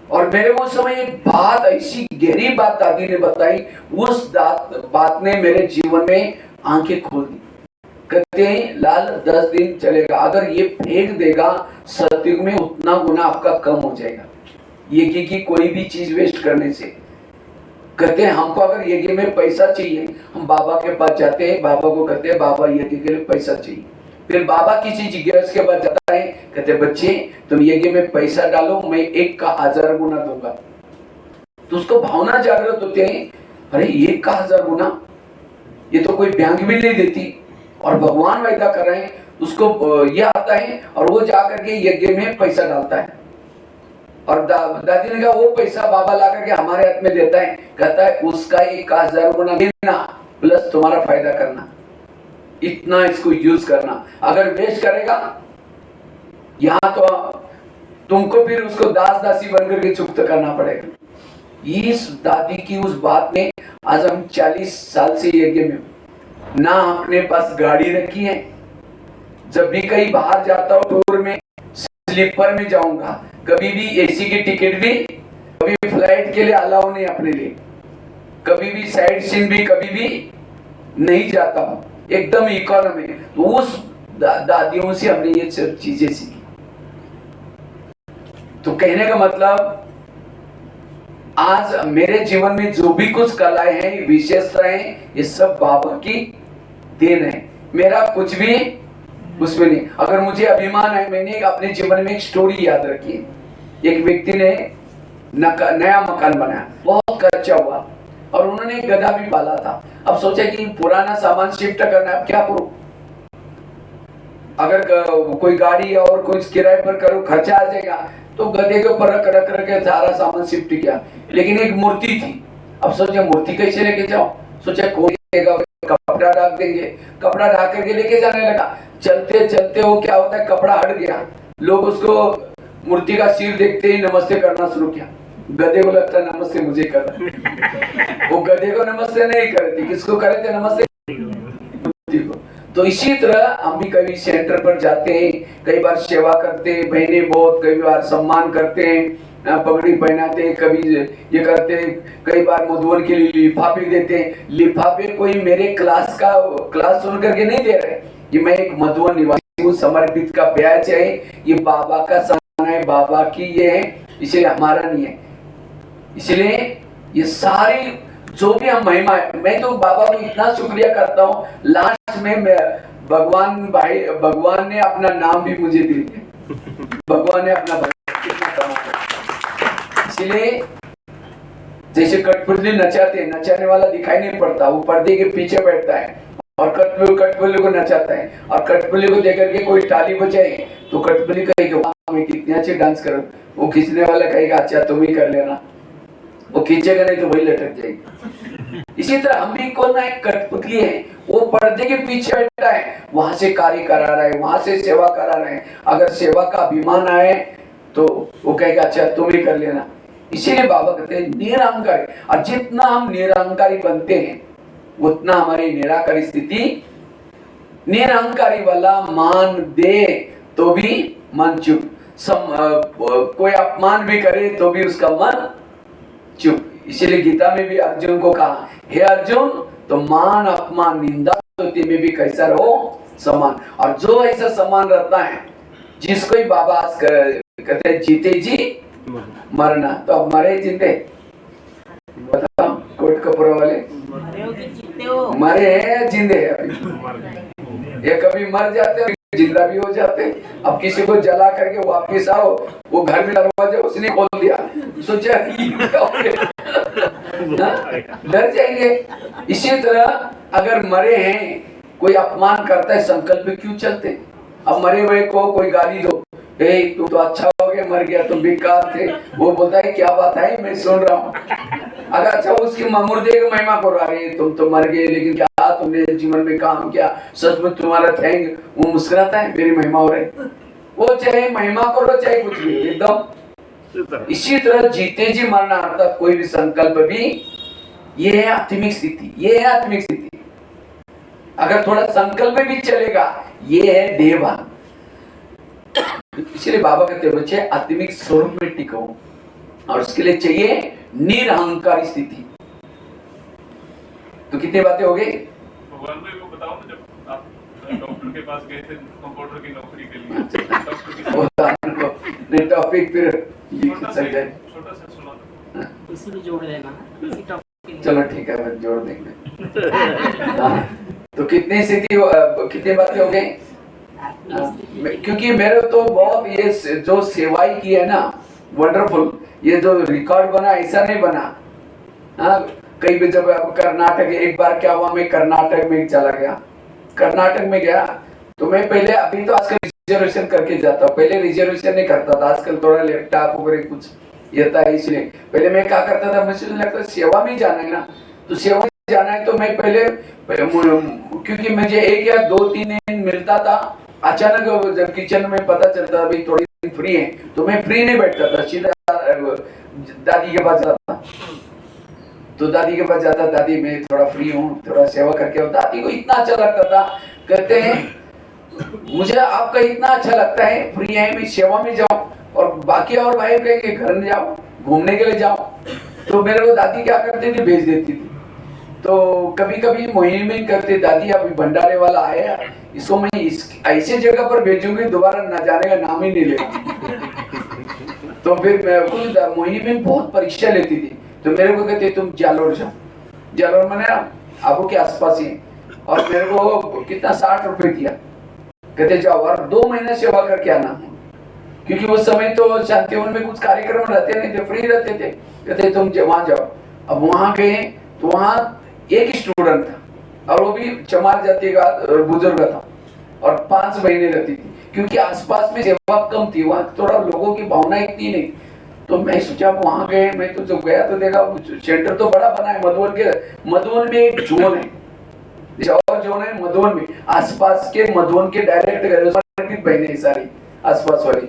और मेरे वो समय एक बात, ऐसी गहरी बात दादी ने बताई, उस बात ने मेरे जीवन में आंखें खोल दी। कहते हैं लाल 10 दिन चलेगा, अगर ये फेंक देगा सतयुग में उतना गुना आपका कम हो जाएगा। यज्ञ की कोई भी चीज वेस्ट करने से। कहते हैं हमको अगर यज्ञ में पैसा चाहिए, हम बाबा के पास जाते हैं, बाबा को कहते हैं बाबा यज्ञ के लिए पैसा चाहिए। फिर बाबा किसी जिज्ञास के पास जाता है, कहते बच्चे तुम यज्ञ में पैसा डालो, मैं 1 का 1000 गुना दूंगा। तो उसको भावना जागृत होते हैं, अरे 1 का 1000 गुना, ये तो कोई बैंक भी नहीं देती और भगवान वायदा कर रहे हैं। उसको ये आता है और वो जाकर के यज्ञ में पैसा डालता है। और दादी ने कहा वो पैसा बाबा ला करके हमारे हाथ में देता है, कहता है उसका 1 का 1000 गुना देना प्लस तुम्हारा फायदा करना, इतना इसको यूज करना। अगर वेस्ट करेगा यहाँ तो तुमको फिर उसको दास दासी बनकर के चुक्त करना पड़ेगा। इस दादी की उस बात ने आज हम 40 साल से यज्ञ में ना अपने पास गाड़ी रखी है, जब भी कहीं बाहर जाता हूँ टूर में स्लीपर में जाऊंगा, कभी भी एसी की टिकट भी, कभी भी फ्लाइट के लिए अलाउ नहीं अपने लिए, कभी भी साइड सीन भी कभी भी नहीं जाता हूँ, एकदम इकोनॉमी। तो उस दादियों से हमने ये सब चीजें सीखी। तो कहने का मतलब आज मेरे जीवन में जो भी कुछ कलाएं हैं, विशेषताएं, ये सब बाबा की देन है। मेरा कुछ भी उसमें नहीं। अगर मुझे अभिमान है, मैंने अपने जीवन में एक स्टोरी याद रखी है। एक व्यक्ति ने नया मकान बनाया, बहुत कच्चा हुआ और उन्होंने गधा भी पाला था। अब सोचा कि पुराना सामान शिफ्ट करना है, अब क्या करूं? अगर कोई गाड़ी और कुछ किराए पर करूं खर्चा आ जाएगा, तो गधे के ऊपर रख के सारा सामान शिफ्ट किया। लेकिन एक मूर्ति थी, अब सोचा मूर्ति कैसे लेके जाओ? सोचा कोई कपड़ा ढाक देंगे, कपड़ा ढाक करके लेके जाने लगा। चलते चलते वो क्या होता है, कपड़ा हट गया, लोग उसको मूर्ति का सिर देखते ही नमस्ते करना शुरू किया। गधे को लगता है नमस्ते मुझे कर रहा, वो गधे को नमस्ते नहीं करती, किसको करे थे नमस्ते? मूर्ति को। तो इसी तरह हम भी कभी सेंटर पर जाते हैं, कई बार सेवा करते हैं, बहने बहुत कई बार सम्मान करते हैं, पगड़ी पहनाते हैं, कभी ये करते हैं, कई बार मधुवन के लिए लिफाफे देते हैं। लिफाफे कोई मेरे क्लास सुन करके नहीं दे रहे, ये मैं एक मधुवन निवासी हूँ, समर्पित का बैच है, ये बाबा का सम्मान है, बाबा की ये है, इसलिए हमारा नहीं है। इसलिए ये सारी जो भी हम महिमा है, मैं तो बाबा को इतना शुक्रिया करता हूँ। लास्ट में भगवान ने अपना नाम भी मुझे दे दिया, भगवान ने अपना इसलिए जैसे कठपुतली नचाते हैं, नचाने वाला दिखाई नहीं पड़ता, वो पर्दे के पीछे बैठता है और कठपुतली को नचाता है। और कठपुतली को देख करके कोई ताली बजाए तो कठपुतली कहेगा मैं कितने अच्छे डांस करूं, वो खींचने वाला कहेगा अच्छा तुम ही कर लेना, वो खींचेगा नहीं तो वही लटक जाएगी। इसी तरह हम भी कौन है, कठपुतली है, वो पर्दे के पीछे बैठा है, वहां से कार्य करा रहा है, वहां से सेवा करा रहे हैं। अगर सेवा का अभिमान आए तो वो कहेगा अच्छा तुम ही कर लेना। इसीलिए बाबा कहते हैं निरहंकारी, और जितना हम निरहंकारी बनते हैं उतना हमारी निराकारी स्थिति, निरहंकारी वाला मान दे तो भी मन चुप, कोई अपमान भी करे तो भी उसका मन चुप। इसीलिए गीता में भी अर्जुन को कहा, हे अर्जुन तो मान अपमान निंदा स्तुति में भी कैसा रहो समान। और जो ऐसा समान रहता है, जिसको ही बाबा कहते हैं जीते जी मरना, तो अब मरे जीते बताओ, कोट कपूर वाले मरे हैं जिंदे हैं अभी, ये कभी मर जाते हैं जिंदा भी हो जाते हैं। अब किसी को जला करके वापिस आओ, वो घर में दरवाजा उसने खोल दिया, सोचा डर जाएंगे। इसी तरह अगर मरे हैं, कोई अपमान करता है, संकल्प क्यों चलते? अब मरे हुए को कोई गाली दो, तू तो अच्छा हो गया, मर गया, तुम बेकार थे, वो बोलता है क्या बात है मैं सुन रहा हूँ। अगर अच्छा उसकी मुर्दे की महिमा करो, अरे तुम तो मर गए लेकिन क्या तुमने जीवन में काम किया, सच में तुम्हारा थैंक, वो मुस्कुराता है मेरी महिमा हो रही। वो चाहे महिमा करो चाहे कुछ भी, एकदम इसी तरह जीते जी मरना, अर्थात कोई भी संकल्प भी, ये है आत्मिक स्थिति, ये है आत्मिक स्थिति। अगर थोड़ा संकल्प भी चलेगा, ये है देहभान। इसलिए बाबा कहते हैं बच्चे आत्मिक स्वरूप में टिको, और उसके लिए चाहिए निरहंकारी स्थिति। तो कितनी बातें हो गई? भगवान भाई को बताओ ना, जब आप डॉक्टर के पास गए थे कंप्यूटर की नौकरी के लिए, टॉपिक फिर लिख सकते हैं। इसी में जोड़ देना इसी टॉपिक के लिए। चलो ठीक है, फिर जोड़ देंगे। हाँ, तो कितनी स्थिति कितने बातें हो गई? क्योंकि मेरे तो बहुत ये जो सेवाई की है ना, वंडरफुल, ये जो रिकॉर्ड बना ऐसा नहीं बना। हाँ, कहीं भी जब कर्नाटक, एक बार क्या हुआ, मैं कर्नाटक में चला गया, कर्नाटक में गया तो मैं पहले, अभी तो आजकल रिजर्वेशन करके जाता हूँ, पहले रिजर्वेशन नहीं करता था, आजकल थोड़ा लैपटॉप वगैरह कुछ ये था, इसलिए पहले मैं क्या करता था, मुझे लगता सेवा में जाना है ना, तो सेवा में जाना है तो मैं पहले, क्योंकि मुझे 1 या 2-3 दिन मिलता था, अचानक जब किचन में पता चलता था भाई थोड़ी दिन फ्री है, तो मैं फ्री नहीं बैठता था, सीधा दादी के पास जाता था। तो दादी के पास जाता, दादी मैं थोड़ा फ्री हूँ, थोड़ा सेवा करके आओ। दादी को इतना अच्छा लगता था, कहते हैं मुझे आपका इतना अच्छा लगता है, फ्री है, मैं सेवा में जाऊं, और बाकी और भाई कहे कि घर में जाओ, घूमने के लिए जाओ। तो मेरे को दादी क्या करती थी, भेज देती थी। तो कभी कभी मोहिनी में करते, दादी अभी भंडारे वाला आया, इसको मैं इस ऐसे जगह पर भेजूंगी, दोबारा न जाने का नाम ही नहीं लेगा। तो फिर मोहिनी में बहुत परीक्षा लेती थी, तो मेरे को कहते तुम जालोर जाओ, जालोर मैंने आबू के आसपास ही, और मेरे को कितना 60 रुपए दिया, कहते जाओ और 2 महीने सेवा करके आना, क्योंकि उस समय तो शांतिवन में कुछ कार्यक्रम रहते नहीं थे, फ्री रहते थे, कहते तुम वहां जाओ। अब वहां गए तो वहां एक स्टूडेंट था, और वो भी चमार जाति का बुजुर्ग था, और 5 महीने रहती थी, क्योंकि आसपास में सेवा कम थी, वहां थोड़ा लोगों की भावना इतनी नहीं। तो मैं सोचा वहां गए, मैं तो जब गया तो देखा सेंटर तो बड़ा बना है, मधुबन में एक जोन है, और जोन है मधुबन में, आसपास के मधुबन के डायरेक्ट बहने सारी आसपास वाली।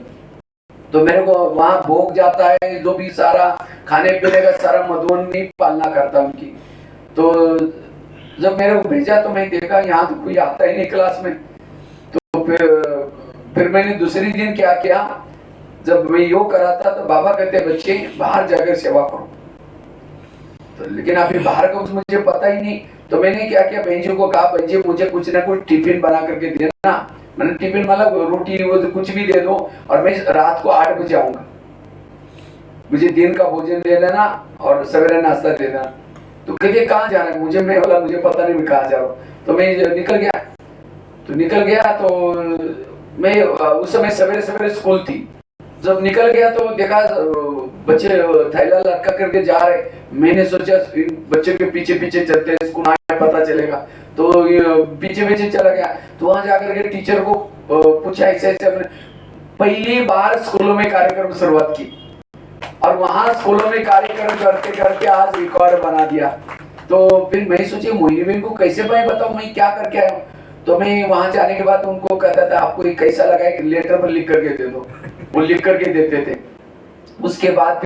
तो मेरे को वहां भोग जाता है, जो भी सारा खाने पीने का सारा मधुबन में पालना करता उनकी। तो जब मेरे को भेजा तो मैं देखा यहाँ तो कोई आता ही नहीं क्लास में। तो फिर मैंने दूसरी दिन क्या किया, जब मैं योग कराता तो बाबा कहते बच्चे बाहर जाकर सेवा करो, तो लेकिन अभी बाहर का कुछ मुझे पता ही नहीं। तो मैंने क्या किया, बहन जी को कहा, बहन जी मुझे कुछ ना कुछ टिफिन बना करके देना, मैंने टिफिन मतलब रोटी वो कुछ भी दे दो, और मैं रात को 8 बजे आऊंगा, मुझे दिन का भोजन दे देना और सवेरे नाश्ता दे देना। तो कहते कहाँ जा रहा है, मैं बोला मुझे पता नहीं मैं कहाँ जा रहा हूँ। तो मैं निकल गया, तो मैं उस समय सवेरे सवेरे स्कूल थी, जब निकल गया तो देखा बच्चे थैला लटका करके जा रहे, मैंने सोचा बच्चों के पीछे पीछे चलते हैं, स्कूल आए पता चलेगा, तो पीछे पीछे चला गया। तो वहां जाकर के टीचर को पूछा, ऐसे हमने पहली बार स्कूलों में कार्यक्रम शुरुआत की, और वहां स्कूलों में कार्यक्रम करते करके आज रिकॉर्ड बना दिया। तो फिर मैं सोची मोहिनी बहन को कैसे मैं बताऊं मैं क्या करके आया हूँ। तो मैं वहां जाने के बाद उनको कहता था आपको ये कैसा लगा, एक लेटर पर लिख करके दे दो, वो लिख करके देते थे। उसके बाद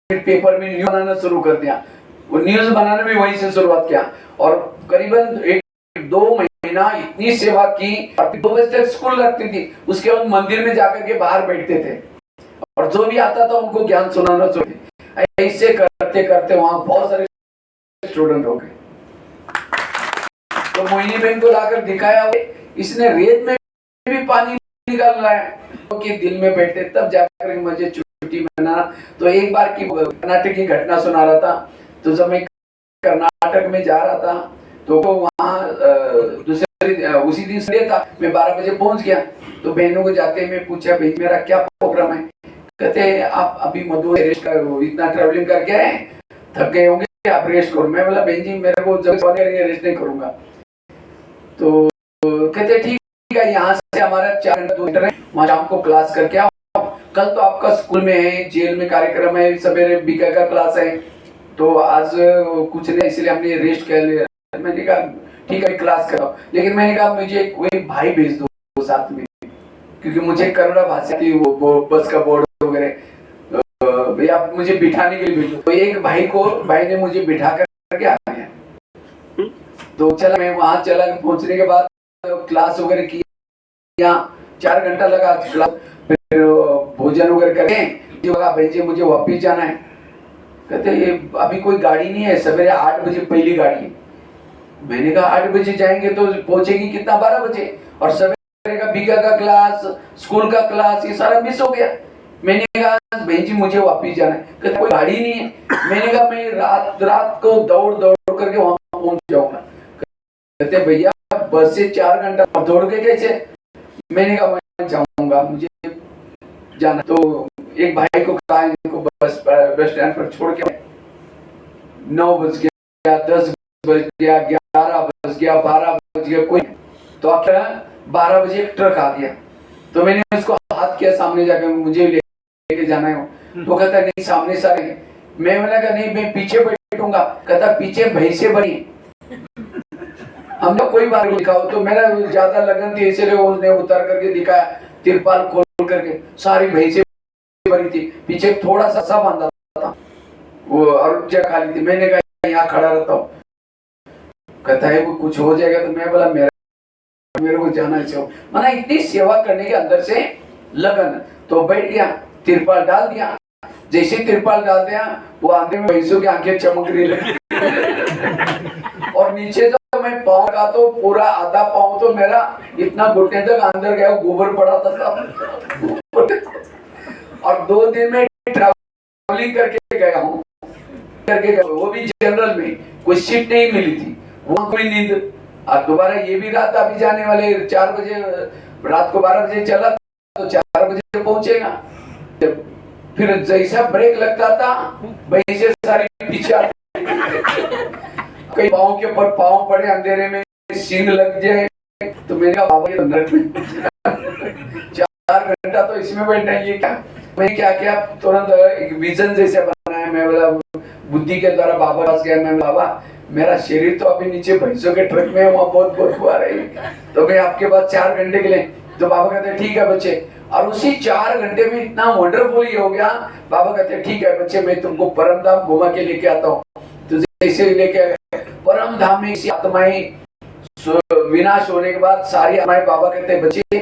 फिर पेपर में न्यूज बनाना शुरू कर दिया, वो न्यूज बनाने में वहीं से शुरुआत किया, और करीबन 1-2 महीना इतनी सेवा की, और 2 बजे तक स्कूल रखती थी, उसके बाद मंदिर में जाकर के बाहर बैठते थे, और जो भी आता था उनको ज्ञान सुनाना चाहिए। ऐसे करते करते वहां बहुत सारे स्टूडेंट हो गए। तो मोहिनी बहन को लाकर दिखाया, इसने रेत में भी पानी निकाल रहा है, तो कि दिल में बैठे, तब जाकर मुझे छुट्टी मना। तो एक बार की कर्नाटक की घटना सुना रहा था। तो जब मैं कर्नाटक में जा रहा था तो वहाँ उसी दिन संडे था, मैं 12 बजे पहुंच गया। तो बहनों को जाते मैं पूछा भाई मेरा क्या प्रोग्राम है, कहते आप अभी मधुबन रेस्ट करो, इतना ट्रैवलिंग करके आए, थक गए होंगे, आप रेस्ट करो। मैं बोला बहन जी मेरे को जब रेस्ट नहीं करूंगा। तो कहते ठीक है, यहाँ से हमारा 4 घंटा 2 घंटा है, वहाँ शाम को क्लास करके आओ, कल तो आपका स्कूल में है, जेल में कार्यक्रम है, सवेरे बीका का क्लास है, तो आज कुछ नहीं, इसलिए हमने रेस्ट कर लिया। मैंने कहा ठीक है क्लास कराओ, लेकिन मैंने कहा मुझे कोई भाई भेज दो साथ में, क्योंकि मुझे कन्नड़ा भाषा थी, वो बस का बोर्ड वगैरह, भैया आप मुझे बिठाने के लिए भेजो। तो एक भाई ने मुझे बिठा करके आ गया। तो चला, मैं वहां चला, पहुंचने के बाद क्लास वगैरह किया, 4 घंटा लगा क्लास, फिर भोजन वगैरह करके भाई जी मुझे वापिस जाना है। कहते अभी कोई गाड़ी नहीं है, सवेरे 8 बजे पहली गाड़ी है। मैंने कहा 8 बजे जाएंगे तो पहुंचेगी कितना, 12 बजे, और सवेरे का बीका का क्लास, स्कूल का क्लास, ये सारा मिस हो गया। मैंने कहा भाई जी मुझे वापिस जाना है, कहता कोई गाड़ी नहीं है। मैंने कहा मैं रात को दौड़ करके वहां पहुंच जाऊंगा। कहते भैया बस से 4 घंटा दौड़ के कैसे? मैंने कहा मैं जाऊंगा, मुझे जाना। तो एक भाई को कहा इनको बस स्टैंड पर छोड़ के 9 बज गया, 10 बज गया, 11 बज गया, 12 बज गया, कोई। तो आखिर 12 बजे एक ट्रक आ गया। तो मैंने उसको हाथ किया सामने जाकर, मुझे लेके जाना है। तो कहता नहीं सामने सारे। मैं बोला नहीं मैं पीछे बैठूंगा। कहता पीछे भैंसे बनी। हमने कोई बात नहीं दिखाओ, तो मेरा ज्यादा लगन थी इसलिए उसने उतार करके दिखाया, तिरपाल खोल करके सारी भैंसे बनी थी। पीछे थोड़ा सा बांधा था वो और जगह खाली थी। मैंने कहा यहाँ खड़ा रहता हूँ। कहता है वो कुछ हो जाएगा। तो मैं बोला मेरे को जाना चाहिए। माना इतनी सेवा करने के अंदर से लगन। तो बैठ गया, तिरपाल डाल दिया। जैसे तिरपाल डाल दिया वो आंधे में भैंसों की आंखें चमक रही लगी। और नीचे तो मैं पाँव का तो पूरा आधा पाँव तो मेरा इतना घुटने तक अंदर गया, गोबर पड़ा था सब। और 2 दिन में ट्रैवलिंग करके गया हूँ, वो भी जनरल में। कोई सीट नहीं मिली थी वहाँ, कोई नींद। अब दोबारा ये भी रात अभी जाने वाले 4 बजे, रात को 12 बजे चला तो 4 बजे पहुंचेगा। फिर जैसा ब्रेक लगता था वैसे सारी पीछे कई पाँव के ऊपर पाँव पड़े, अंधेरे में सींग लग जाए। तो मैंने कहा बाबा ये 4 घंटा तो इसमें बैठना है, ये क्या? मैंने क्या किया, तुरंत एक विजन जैसे बनाया। मैं बोला बुद्धि के द्वारा बाबा पास गया। मैं बाबा मेरा शरीर तो अभी नीचे भैंसों के ट्रक में है, वहाँ बहुत बदबू आ रही है, तो मैं आपके पास 4 घंटे के लिए। तो बाबा कहते हैं ठीक है बच्चे। और उसी 4 घंटे में इतना वंडरफुल हो गया। बाबा कहते हैं ठीक है बच्चे, मैं तुमको परम धाम घुमा के लेके आता हूँ। तो जैसे लेके परम धाम में आत्माएं विनाश होने के बाद सारी आत्माएं, बाबा कहते हैं बच्चे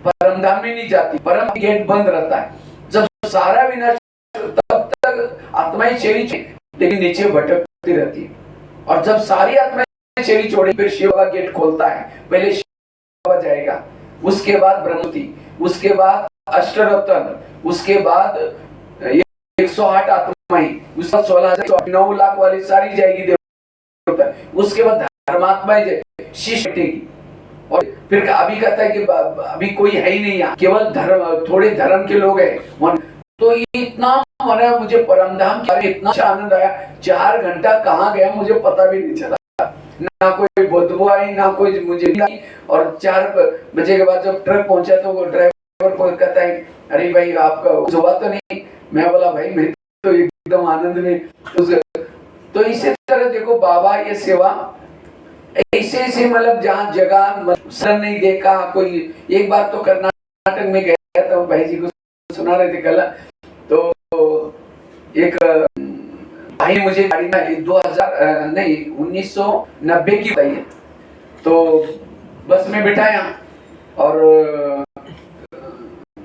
परम धाम में नहीं जाती, परम गेट बंद रहता है। जब सारा विनाश तब तक आत्माएं शरीर लेकिन नीचे भटकती रहती है। और जब सारी आत्माएं शरीर छोड़ी फिर शिव का गेट खोलता है। पहले शिव जाएगा, उसके बाद ब्रह्मति, उसके बाद अष्टरत्न, उसके बाद 108 आत्माएं, उसके बाद 16,9 लाख वाली सारी जाएगी देवता, उसके बाद धर्मात्माएं शिष्य हटेगी। और फिर अभी कहता है कि अभी कोई है ही नहीं, केवल धर्म, थोड़े धर्म के लोग हैं। तो इतना मना मुझे परमधाम का इतना आनंद आया। 4 घंटा कहाँ गया मुझे पता भी नहीं चला, ना कोई बदबू आई ना कोई मुझे। और 4 बजे के बाद जब ट्रक पहुंचा तो वो ड्राइवर को कहता है अरे भाई आपका कुछ हुआ तो नहीं? मैं बोला भाई मैं तो एकदम आनंद में। तो इसी तरह देखो बाबा ये सेवा ऐसे मतलब जहाँ जगह सर नहीं देखा कोई। एक बार तो कर्नाटक में गया तो भाई जी को सुना रहे थे कल। तो एक भाई मुझे गाड़ी में 1990 की बताई है। तो बस में बिठाया और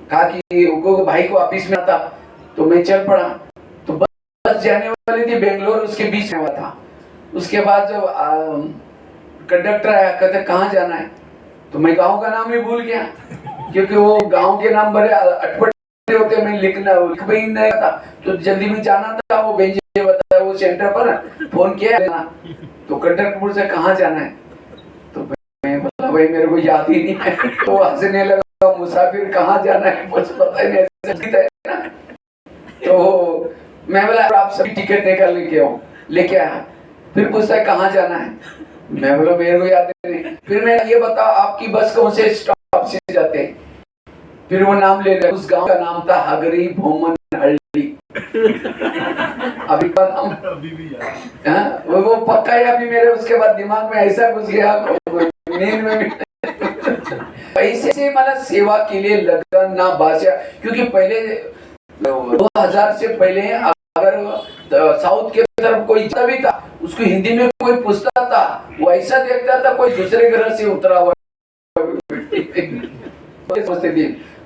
कहा कि भाई को ऑफिस में आता। तो मैं चल पड़ा। तो बस जाने वाली थी बेंगलोर, उसके बीच में हुआ था। उसके बाद जब कंडक्टर आया, कहते कहाँ जाना है? तो मैं गांव का नाम ही भूल गया, क्योंकि वो गांव के नाम बड़े अटपटे होते, मैं लिख भी नहीं था। तो जल्दी में जाना था, वो बेंच बताया वो सेंटर पर फोन किया। तो कंडक्टर से कहाँ जाना है? तो मैं बोला भाई मेरे को याद ही नहीं है। तो हंसने लगा, मुसाफिर कहाँ जाना है मुझे पता ही नहीं, ऐसे है ना। तो मैं बोला आप सभी टिकट निकाल लेके आया। फिर पूछता है कहाँ जाना है? मैं बोला मेरे को याद नहीं। फिर मैं ये बताओ आपकी बस कौन से स्टॉप से जाते हैं? फिर वो नाम ले लिया, उस गांव का नाम था हगरी भोमन हल्ली। अभी वो पक्का है अभी मेरे, उसके बाद दिमाग में ऐसा घुस गया नींद में। पैसे से मतलब सेवा के लिए लगन ना भाषा, क्योंकि पहले 2000 से पहले अगर साउथ के तरफ कोई भी था उसको हिंदी में कोई पूछता था, वो ऐसा देखता था कोई दूसरे ग्रह से उतरा हुआ।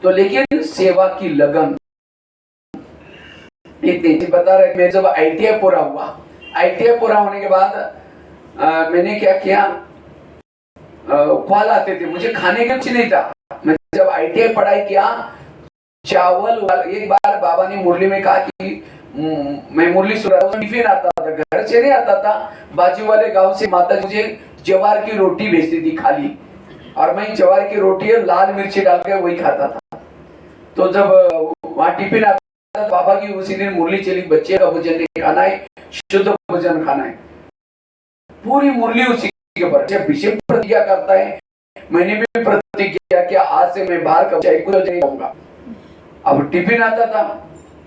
तो लेकिन सेवा की लगन इतनी बता रहे। मैं जब ITI पूरा हुआ, ITI पूरा होने के बाद मैंने क्या किया, फल आते थे मुझे खाने के कुछ नहीं था। मैं जब ITI पढ़ाई किया चावल एक बार बाबा ने मुरली में कहा कि मैं मुरली सुन रहा था, टिफिन आता था, घर से नहीं आता था, बाजू वाले गांव से माता जी मुझे ज्वार की रोटी भेजती थी खाली, और मैं ज्वार की रोटी और लाल मिर्ची डाल के वही खाता था। तो जब वहाँ टिफिन आता था, बाबा की उसी दिन मुरली चली, बच्चे का भोजन नहीं खाना है, शुद्ध भोजन खाना है, पूरी मुरली उसी के ऊपर। जब विषय प्रतिज्ञा करता है, मैंने भी प्रतिज्ञा किया आज से मैं बाहर का चाय कुछ नहीं खाऊंगा। अब टिफिन आता था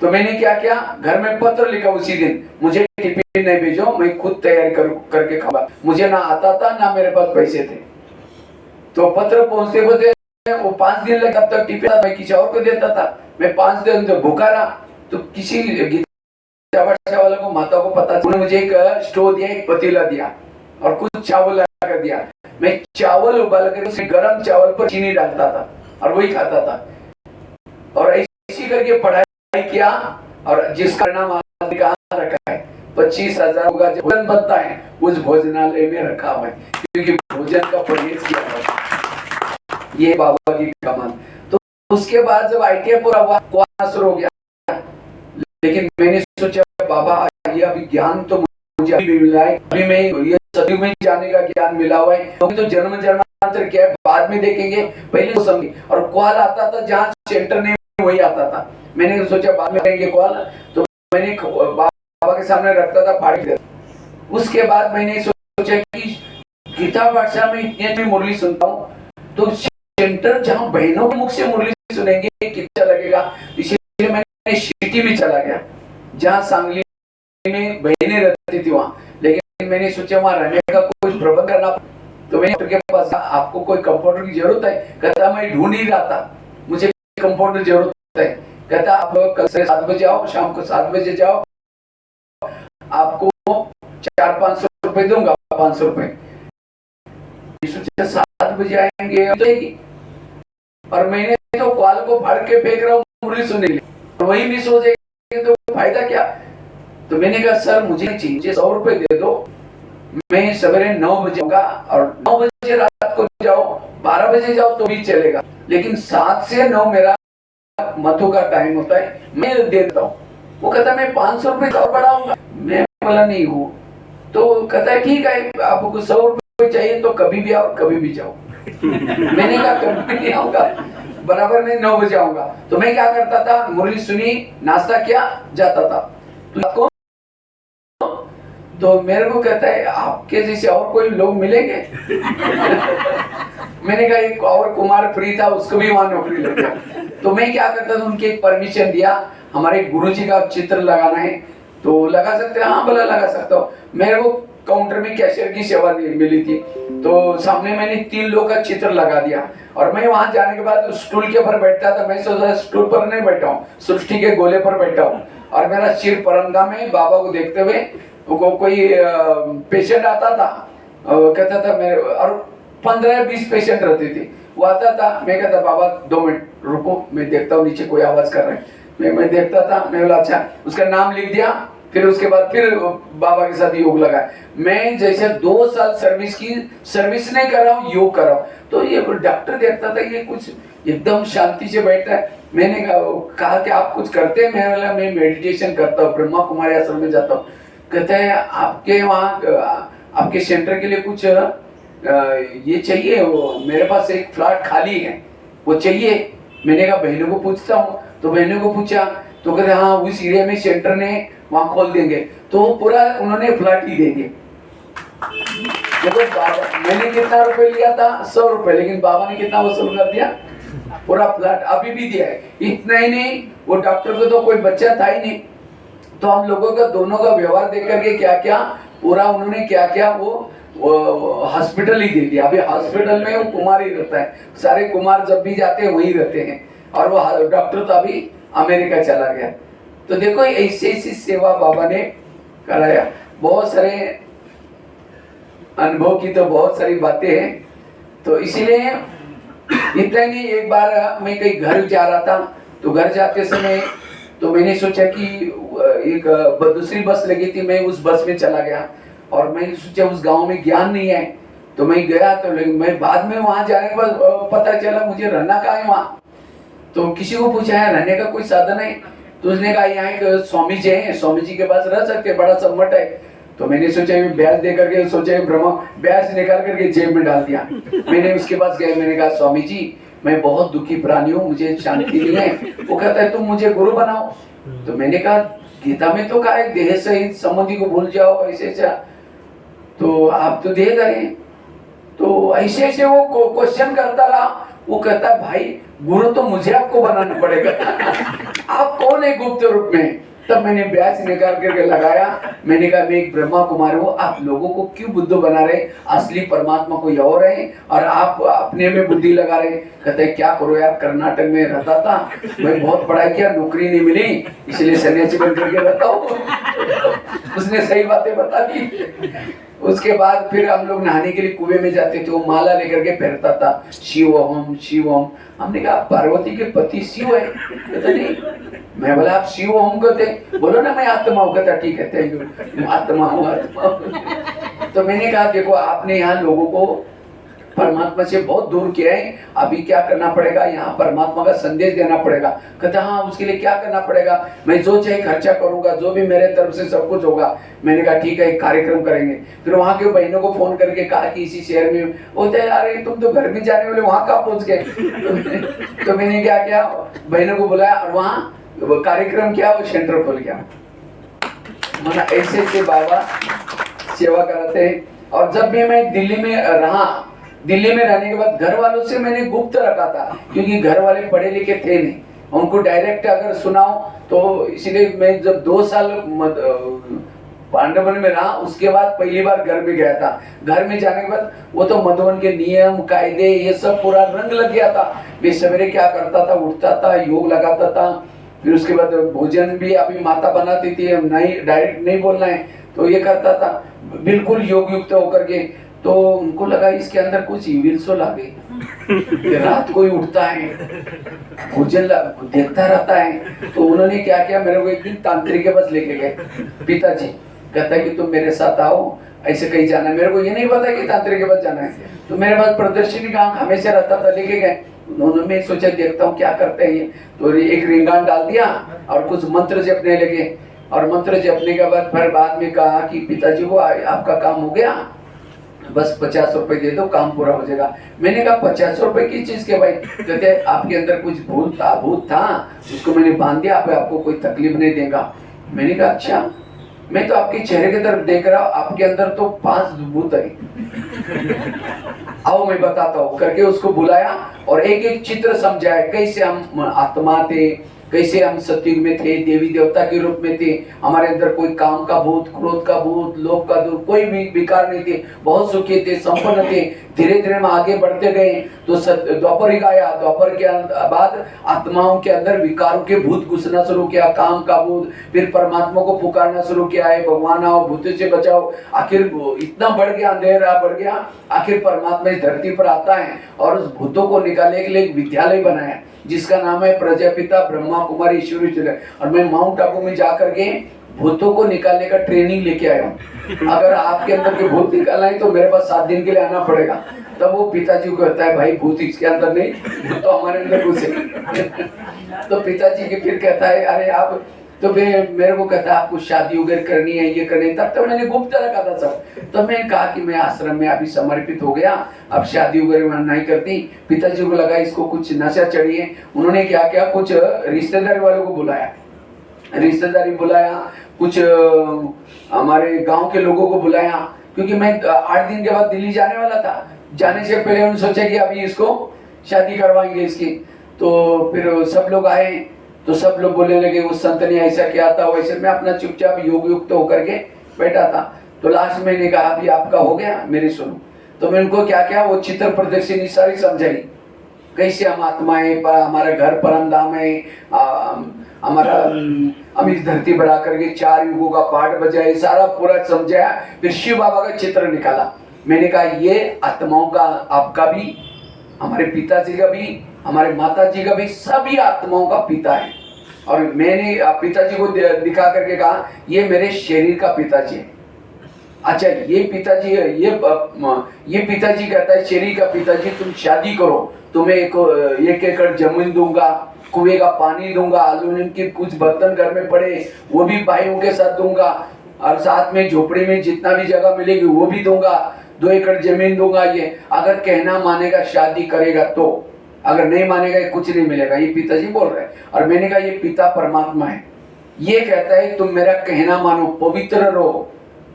तो मैंने क्या किया, घर में पत्र लिखा उसी दिन, मुझे टिफिन नहीं भेजो, मैं खुद तैयारी करके खाऊंगा। मुझे ना आता था ना मेरे पास पैसे थे, तो पत्र पहुंचते पहुंचते वो 5 दिन लगे, तब तक टिफिन मैं किसी और को देता था। मैं 5 दिन तो भूखा रहा, तो किसी गीता पाठशाला वाले को, माता को पता, उन्होंने मुझे एक स्टोव दिया, एक पतीला दिया और कुछ चावल लगा कर दिया। मैं चावल उबाल कर उसमें गरम चावल पर चीनी डालता था और वही खाता था, और ऐसी करके पढ़ाई किया। और जिसका नाम आज कहाँ रखा है, 25,000 का जो भोजन बनता है उस भोजनालय में रखा हुआ है, क्योंकि भोजन का परहेज किया हुआ। ये बाबा की कमाल। तो उसके बाद जब ITI पूरा हुआ, क्लास शुरू हो गया, लेकिन मैंने सोचा बाबा ये अभी ज्ञान तो मुझे अभी भी मिला है, अभी मैं ये सदी में जाने का ज्ञान मिला हुआ है, क्योंकि तो जन्म जन्मांतर क्या है बाद में देखेंगे, पहले तो समझे। और कॉल आता था जहाँ सेंटर नहीं वही आता था, मैंने सोचा बाद में करेंगे कॉल, तो मैंने बाबा के सामने रखता था, फाड़ी देता। उसके बाद मैंने सोचा कि गीता पाठशाला में इतनी मुरली सुनता हूँ, तो सेंटर जहाँ बहनों के मुख से मुरली सुनेंगे कितना लगेगा, इसलिए मैंने सिटी में चला गया जहाँ सांगली में बहनें रहती थी वहाँ। लेकिन मैंने सोचा वहाँ रहने का कुछ प्रबंध करना, तो मैंने उनके पास, आपको कोई कंपाउंडर की जरूरत है? कहता मैं ढूंढ ही रहा था, मुझे कंपाउंडर की जरूरत है। कहता आप कल से 7 बजे आओ, शाम को 7 बजे जाओ, आपको 400-500 रुपए दूंगा, 500 रुपए। 7 बजे आएंगे, और मैंने तो कॉल को फाड़ के फेंक रहा हूँ मुरली सुनने के लिए, और वही मिस हो जाएगी तो फायदा क्या। तो मैंने कहा सर मुझे चाहिए, 100 रुपए दे दो, मैं सवेरे 9 बजे आऊंगा, और 9 बजे रात को जाओ, 12 बजे जाओ तो भी चलेगा, लेकिन 7 से 9 मेरा मथु का टाइम होता है, मैं दे देता हूँ। वो कहता मैं 500 रुपए और बढ़ाऊंगा, मैं बोला नहीं हूँ। तो कहता है ठीक है, आपको 100 रुपए चाहिए तो कभी भी आओ, कभी भी जाओ। मैंने कहा कभी नहीं आऊंगा, बराबर में 9 बजे आऊंगा। तो मैं क्या करता था, मुरली सुनी, नाश्ता किया, जाता था। तो मेरे को कहता है आपके जैसे और कोई लोग मिलेंगे? मैंने कहा एक और कुमार फ्री था, उसको भी वहां नौकरी लग गया। तो मैं क्या करता था, उनके एक परमिशन दिया, हमारे गुरुजी का चित्र लगाना है तो लगा सकते हैं? हाँ बोला लगा सकता हूँ। मेरे को काउंटर में कैशियर की सेवा मिली थी, तो सामने मैंने 3 लोग का चित्र लगा दिया, और मैं वहां जाने के बाद स्टूल के ऊपर बैठता था। मैं सोचा स्टूल पर नहीं बैठा हूँ, सृष्टि के गोले पर बैठा हूँ, और मेरा सिर परंदा में बाबा को देखते हुए। कोई पेशेंट आता था, कहता था मेरे, और 15-20 पेशेंट रहते थे, वो आता था, मैं कहता बाबा 2 मिनट रुको, मैं देखता हूँ नीचे कोई आवाज कर रहा है। मैं देखता था, मैं बोला अच्छा, उसका नाम लिख दिया। फिर उसके बाद फिर बाबा के साथ योग लगाया। मैं जैसे 2 साल सर्विस नहीं कर रहा हूँ, योग कर रहा हूँ। तो ये डॉक्टर देखता था, ये कुछ एकदम शांति से बैठा है। मैंने कहा कि आप कुछ करते हैं? मैं बोला मैं मेडिटेशन करता हूँ, ब्रह्मा कुमारी आश्रम में जाता हूँ। कहते हैं आपके वहाँ आपके सेंटर के लिए कुछ ये चाहिए? वो मेरे पास एक फ्लैट खाली है, वो चाहिए। मैंने कहा बहनों को पूछता हूँ। तो बहनों को पूछा तो कहते हाँ उस एरिया में सेंटर ने वहाँ खोल देंगे, तो वो पूरा उन्होंने फ्लैट ही देंगे। देखो बाबा, मैंने कितना रुपए लिया था? 100 रुपए, लेकिन बाबा ने कितना वसूल कर दिया? पूरा फ्लैट अभी भी दिया है। इतना ही नहीं, वो डॉक्टर को तो कोई बच्चा था ही नहीं, तो हम लोगों का दोनों का व्यवहार देख करके क्या क्या पूरा उन्होंने क्या क्या वो हॉस्पिटल ही दे दिया। अभी हॉस्पिटल में वो कुमार ही रहता है, सारे कुमार जब भी जाते हैं वही रहते हैं, और वो डॉक्टर तो अभी अमेरिका चला गया। तो देखो ऐसी ऐसी सेवा बाबा ने कराया। बहुत सारे अनुभव की तो बहुत सारी बातें हैं। तो इसीलिए इतना ही नहीं, एक बार मैं कहीं घर जा रहा था, तो घर जाते समय तो मैंने सोचा कि एक दूसरी बस लगी थी, मैं उस बस में चला गया, और मैंने सोचा उस गांव में ज्ञान नहीं है, तो मैं गया। तो लेकिन मैं बाद में वहां जाने के बाद पता चला मुझे रहना कहाँ है वहाँ। तो किसी को पूछा है रहने का कोई साधन है? तो उसने कहा यहाँ एक स्वामी जी हैं, स्वामी जी के पास रह सकते, बड़ा सा मठ है। तो मैंने सोचा ब्याज दे करके, सोचा ब्रह्मा ब्याज निकाल करके जेब में डाल दिया। मैंने उसके पास गया, मैंने कहा स्वामी जी मैं बहुत दुखी प्राणी हूँ, मुझे शांति नहीं है। वो कहता है तुम मुझे गुरु बनाओ। तो मैंने कहा गीता में तो कहा है देह सहित संबंधी को भूल जाओ, ऐसे ऐसा, तो आप तो देह धरे। तो ऐसे ऐसे वो क्वेश्चन करता रहा। वो कहता है भाई गुरु तो मुझे आपको बनाना पड़ेगा। आप कौन है गुप्त रूप में? तब मैंने ब्याज निकाल करके लगाया। मैंने कहा मैं एक ब्रह्मा कुमार हूँ, आप लोगों को क्यों बुद्धू बना रहे? असली परमात्मा कोई और है और आप अपने में बुद्धि लगा रहे। कहते हैं क्या करो यार, कर्नाटक में रहता था मैं, बहुत पढ़ाई किया, नौकरी नहीं मिली, इसलिए सन्यासी बन करके रहता हूँ। उसने सही बातें बता दी। उसके बाद फिर हम लोग नहाने के लिए कुएं में जाते थे, वो माला लेकर के फेरता था, शिव ओम शिव ओम। हमने कहा पार्वती के पति शिव है? कहते नहीं। मैं बोला आप शिव ओम कहते? बोलो ना मैं आत्मा हूँ। कहता ठीक है थैंक यू, आत्मा हूँ आत्मा हूँ। तो मैंने कहा देखो आपने यहाँ लोगों को परमात्मा से बहुत दूर किया है, अभी क्या करना पड़ेगा, यहाँ परमात्मा का संदेश देना पड़ेगा। कहता हाँ उसके लिए क्या करना पड़ेगा? मैं जो चाहे खर्चा करूंगा, जो भी मेरे तरफ से सब कुछ होगा। मैंने कहा ठीक है एक कार्यक्रम करेंगे। फिर वहाँ के बहनों को फोन करके कहा कि इसी शहर में होते हैं, अरे तुम तो घर में जाने वाले वहाँ कहाँ पहुँच गए? तो मैंने क्या किया, बहनों को बुलाया और वहाँ कार्यक्रम किया, वो सेंटर खोल गया। मना ऐसे ऐसे बाबा सेवा कराते हैं। और जब भी मैं दिल्ली में रहा, दिल्ली में रहने के बाद घर वालों से मैंने गुप्त रखा था, क्योंकि घर वाले पढ़े लिखे थे नहीं, उनको डायरेक्ट अगर सुनाओ तो, इसलिए मैं जब 2 साल पांडवन में रहा, उसके बाद पहली बार घर में गया था। घर में जाने के बाद वो तो मधुबन के नियम कायदे ये सब पूरा रंग लग गया था। वे सवेरे क्या करता था, उठता था, योग लगाता था, फिर उसके बाद भोजन भी अभी माता बनाती थी, नहीं डायरेक्ट नहीं बोलना है, तो ये करता था बिल्कुल योग युक्त होकर के। तो उनको लगा इसके अंदर कुछ इविल सोल आ गई, रात को ही उठता है, भोजन देखता रहता है। तो उन्होंने क्या किया, मेरे को एक दिन तांत्रिक के पास लेके गए पिताजी। कहता है कि तुम मेरे साथ आओ, ऐसे कहीं जाना है। मेरे को ये नहीं पता कि तांत्रिक के पास जाना है, तो मेरे पास प्रदर्शनी का आंख हमेशा रहता था, लेके गए। उन्होंने मैं सोचा देखता हूँ क्या करते हैं ये। तो एक रिंगान डाल दिया और कुछ मंत्र जपने लगे, और मंत्र जपने के बाद फिर बाद में कहा कि पिताजी को आपका काम हो गया, बस 50 रुपए दे दो, काम पूरा हो जाएगा। मैंने कहा 50 रुपए की चीज के भाई? कहते आपके अंदर कुछ भूत था, उसको मैंने बांध दिया, आपको कोई तकलीफ नहीं देगा। मैंने कहा अच्छा, मैं तो आपके चेहरे की तरफ देख रहा हूँ, आपके अंदर तो 5 भूत है। आओ मैं बताता हूँ करके उसको बुलाया और एक एक चित्र समझाया, कैसे हम आत्मा थे, कैसे हम सतयुग में थे, देवी देवता के रूप में थे, हमारे अंदर कोई काम का भूत, क्रोध का भूत, लोभ का भूत, कोई भी विकार नहीं थे, बहुत सुखी थे, संपन्न थे। धीरे धीरे हम आगे बढ़ते गए तो द्वापर युग आया। द्वापर के बाद आत्माओं के अंदर विकारों के भूत घुसना शुरू किया, काम का भूत, फिर परमात्मा को पुकारना शुरू किया है, भगवान आओ भूतों से बचाओ। आखिर इतना बढ़ गया, अंधेरा बढ़ गया, आखिर परमात्मा इस धरती पर आता है और उस भूतों को निकालने के लिए एक विद्यालय बनाया जिसका नाम है प्रजापिता ब्रह्मा कुमारी ईश्वरी विद्यालय। और मैं माउंट आबू में जाकर के भूतों को निकालने का ट्रेनिंग लेके आया हूँ। अगर आपके अंदर के भूत निकालना है तो मेरे पास 7 दिन के लिए आना पड़ेगा। तब वो पिताजी को कहता है भाई भूत इसके अंदर नहीं, भूत तो हमारे अंदर घुसे। तो पिताजी के फिर कहता है अरे आप तो मेरे को कहता है आपको शादी वगैरह करनी है, ये करनी है। तब तक मैंने गुप्त रखा था सब। तब मैंने कहा कि मैं आश्रम में अभी समर्पित हो गया, अब शादी वगैरह नहीं करती। पिताजी को लगा इसको कुछ नशा चढ़िए। उन्होंने क्या किया, कुछ रिश्तेदारी वालों को बुलाया, रिश्तेदारी बुलाया, कुछ हमारे गांव के लोगों को बुलाया, क्योंकि मैं 8 दिन के बाद दिल्ली जाने वाला था। जाने से पहले उन्होंने सोचा कि अभी इसको शादी करवाएंगे इसकी। तो फिर सब लोग आए तो सब लोग बोलने लगे उस संत ने ऐसा किया था वैसे। मैं अपना चुपचाप योग युक्त होकर के बैठा था। तो लास्ट में ने कहा अभी आपका हो गया, मेरी सुनो। तो मैं उनको क्या क्या वो चित्र प्रदर्शनी सारी समझाई, कैसे हम आत्माएं, हमारा घर परम धाम है, हमारा हम इस धरती पर आकर के 4 युगों का पाठ बजाए, सारा पूरा समझाया। फिर शिव बाबा का चित्र निकाला। मैंने कहा ये आत्माओं का, आपका भी, हमारे पिताजी का भी, हमारे माता जी का भी, सभी आत्माओं का पिता है। और मैंने पिताजी को दिखा करके कहा ये मेरे शरीर का पिताजी है, अच्छा ये पिताजी ये पिताजी कहता है शेरी का पिताजी तुम शादी करो, तुम्हें 1 एकड़ जमीन दूंगा, कुएं का पानी दूंगा, एल्यूमिनियम के कुछ बर्तन घर में पड़े वो भी भाइयों के साथ दूंगा, और साथ में झोपड़ी में जितना भी जगह मिलेगी वो भी दूंगा, 2 एकड़ जमीन दूंगा। ये अगर कहना मानेगा शादी करेगा तो, अगर नहीं मानेगा ये कुछ नहीं मिलेगा। ये पिताजी बोल रहे हैं। और मैंने कहा ये पिता परमात्मा है, ये कहता है तुम मेरा कहना मानो, पवित्र रहो,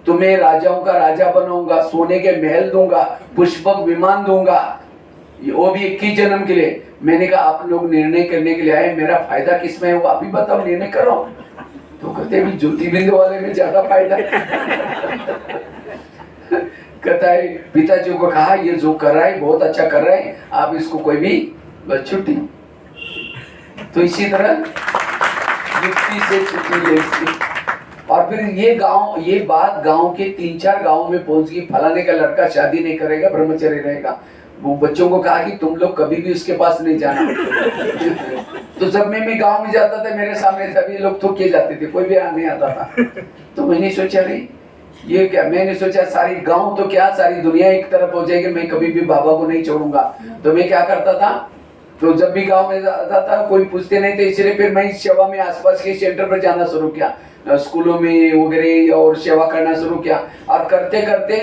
तुम्हें राजाओं का राजा बनाऊंगा, सोने के महल दूंगा, पुष्पक विमान दूंगा, वो भी 21 जन्म के लिए। मैंने कहा आप लोग निर्णय करने के लिए आए, मेरा फायदा किसमें है वो आप ही बताओ, निर्णय करो। तो कहते भी ज्योति बिंदु वाले में ज्यादा फायदा कहता है पिताजी को कहा ये जो कर रहा है बहुत अच्छा कर रहा है, आप इसको कोई भी बस छुट्टी। तो इसी तरह युक्ति से छुट्टी ले इसकी। और फिर ये बात गांव के 3-4 गांव में पहुंच गई, फलाने का लड़का शादी नहीं करेगा, ब्रह्मचर्य रहेगा। वो बच्चों को कहा कि तुम लोग कभी भी उसके पास नहीं जाना तो जब मैं गांव में जाता था मेरे सामने सभी लोग थूके जाते थे, कोई भी नहीं आता था। तो मैंने सोचा नहीं ये क्या, मैंने सोचा सारी गांव तो क्या सारी दुनिया एक तरफ हो जाएगी, मैं कभी भी बाबा को नहीं छोड़ूंगा। तो मैं क्या करता था, तो जब भी गांव में जाता था कोई पूछते नहीं थे, इसलिए फिर मैं सेवा में आसपास के सेंटर पर जाना शुरू किया, स्कूलों में वगैरह, और सेवा करना शुरू किया। और करते करते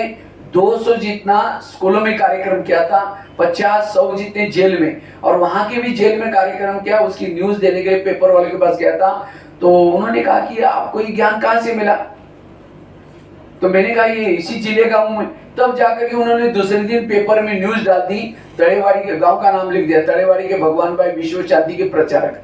200 जितना स्कूलों में कार्यक्रम किया था, 50-100 जितने जेल में, और वहां के भी जेल में कार्यक्रम किया। उसकी न्यूज देने के लिए पेपर वाले के पास गया था, तो उन्होंने कहा कि आपको ये ज्ञान कहाँ से मिला। तो मैंने कहा ये इसी जिले गांव में। तब जाकर के उन्होंने दूसरे दिन पेपर में न्यूज डाल दी, तड़ेवाड़ी के गांव का नाम लिख दिया, तड़ेवाड़ी के भगवान भाई विश्व शांति के प्रचारक।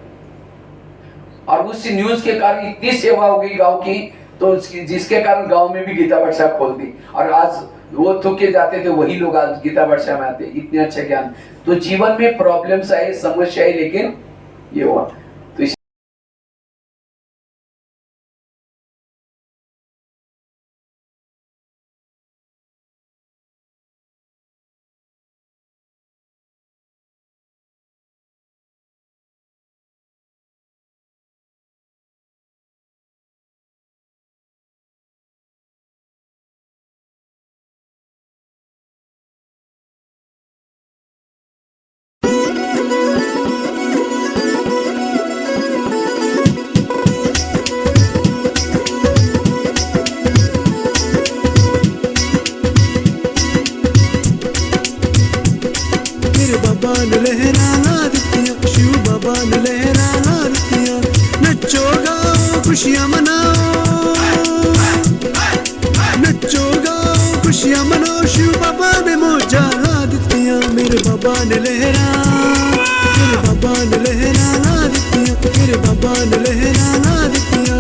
और उस न्यूज के कारण इतनी सेवा हो गई गांव की, तो जिसके कारण गांव में भी गीता वर्षा खोल दी। और आज वो थूके जाते थे वही लोग आज गीता वर्षा में आते, इतने अच्छे ज्ञान। तो जीवन में प्रॉब्लम्स आए, समस्या आई, लेकिन ये हुआ। तो बाबा ने लहरा ला दित्तियां, शिव बाबा ने लहरा ला दित्तियां। नच्चो गाओ खुशियां मनाओ, नच्चो गाओ खुशियां मनाओ, शिव बाबा ने मौजा ला दित्तियां। मेरे बाबा ने लहरा, मेरे बाबा ने लहरा ला दित्तियां, मेरे बाबा ने लहरा ला दित्तियां।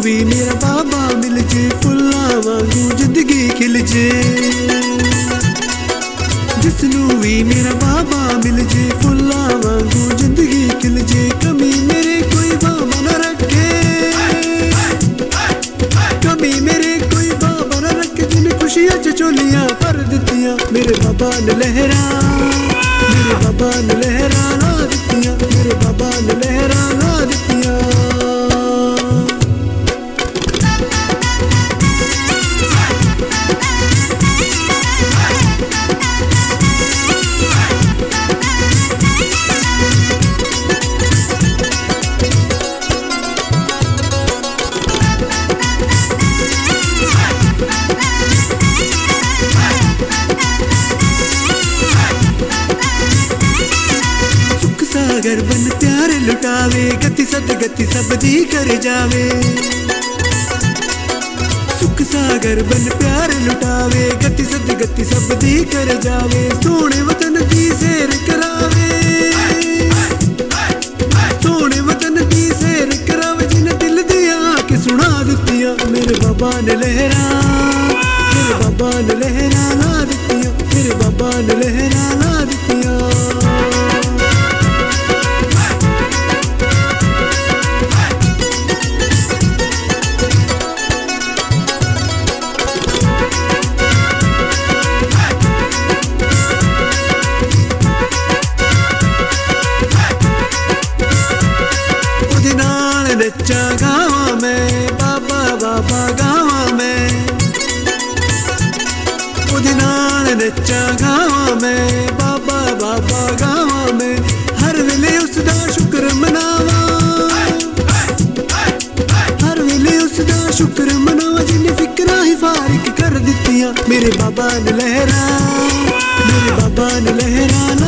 ਵੀ ਮੇਰਾ ਬਾਬਾ ਮਿਲ ਜੇ, ਫੁੱਲਾਂ ਵਾਂਗੂ ਜ਼ਿੰਦਗੀ ਖਿਲ ਜੇ। ਜਿਸਨੂੰ ਵੀ ਮੇਰਾ ਬਾਬਾ ਮਿਲ ਜੇ, ਫੁੱਲਾਂ ਵਾਂਗੂ ਜ਼ਿੰਦਗੀ ਖਿਲ ਜੇ। ਕਮੀ ਮੇਰੇ ਕੋਈ ਬਾਬਾ ਨਾ ਰੱਖੇ, ਕਮੀ ਮੇਰੇ ਕੋਈ ਬਾਬਾ ਨਾ ਰੱਖੇ, ਜਿਨ ਖੁਸ਼ੀਆਂ ਚ ਝੋਲੀਆਂ ਭਰ ਦਿੱਤੀਆਂ। ਮੇਰੇ ਬਾਬਾ ਨੇ ਲਹਿਰਾ, ਮੇਰੇ ਬਾਬਾ ਨੇ ਲਹਿਰਾ ਲਾ ਦਿੱਤੀਆਂ, ਮੇਰੇ ਬਾਬਾ ਨੇ ਲਹਿਰਾ ਲਾ ਦਿੱਤੀਆਂ। सागर बन प्यार लुटावे, गति सब दी कर जावे। सुख सागर बन प्यार लुटावे, गति सब दी कर जावे। सोने वतन की सैर करावे, सोने वतन की सैर करावे, जिन दिल दिया के सुना दित्तियां। मेरे बाबा ने लहरा, मेरे बाबा ने लहरा ला दित्तियां, मेरे बाबा ने लहरा ला दित्तियां। नच्चा गावां मैं, बाबा बाबा गावां मैं, हर वेले उसदा शुक्र मनावा, हर वेले उसदा शुक्र मनावा, जिन्ने फिक्रां ही फारिक कर दित्तियां मेरे बाबा ने लहरां, मेरे बाबा ने लहरां।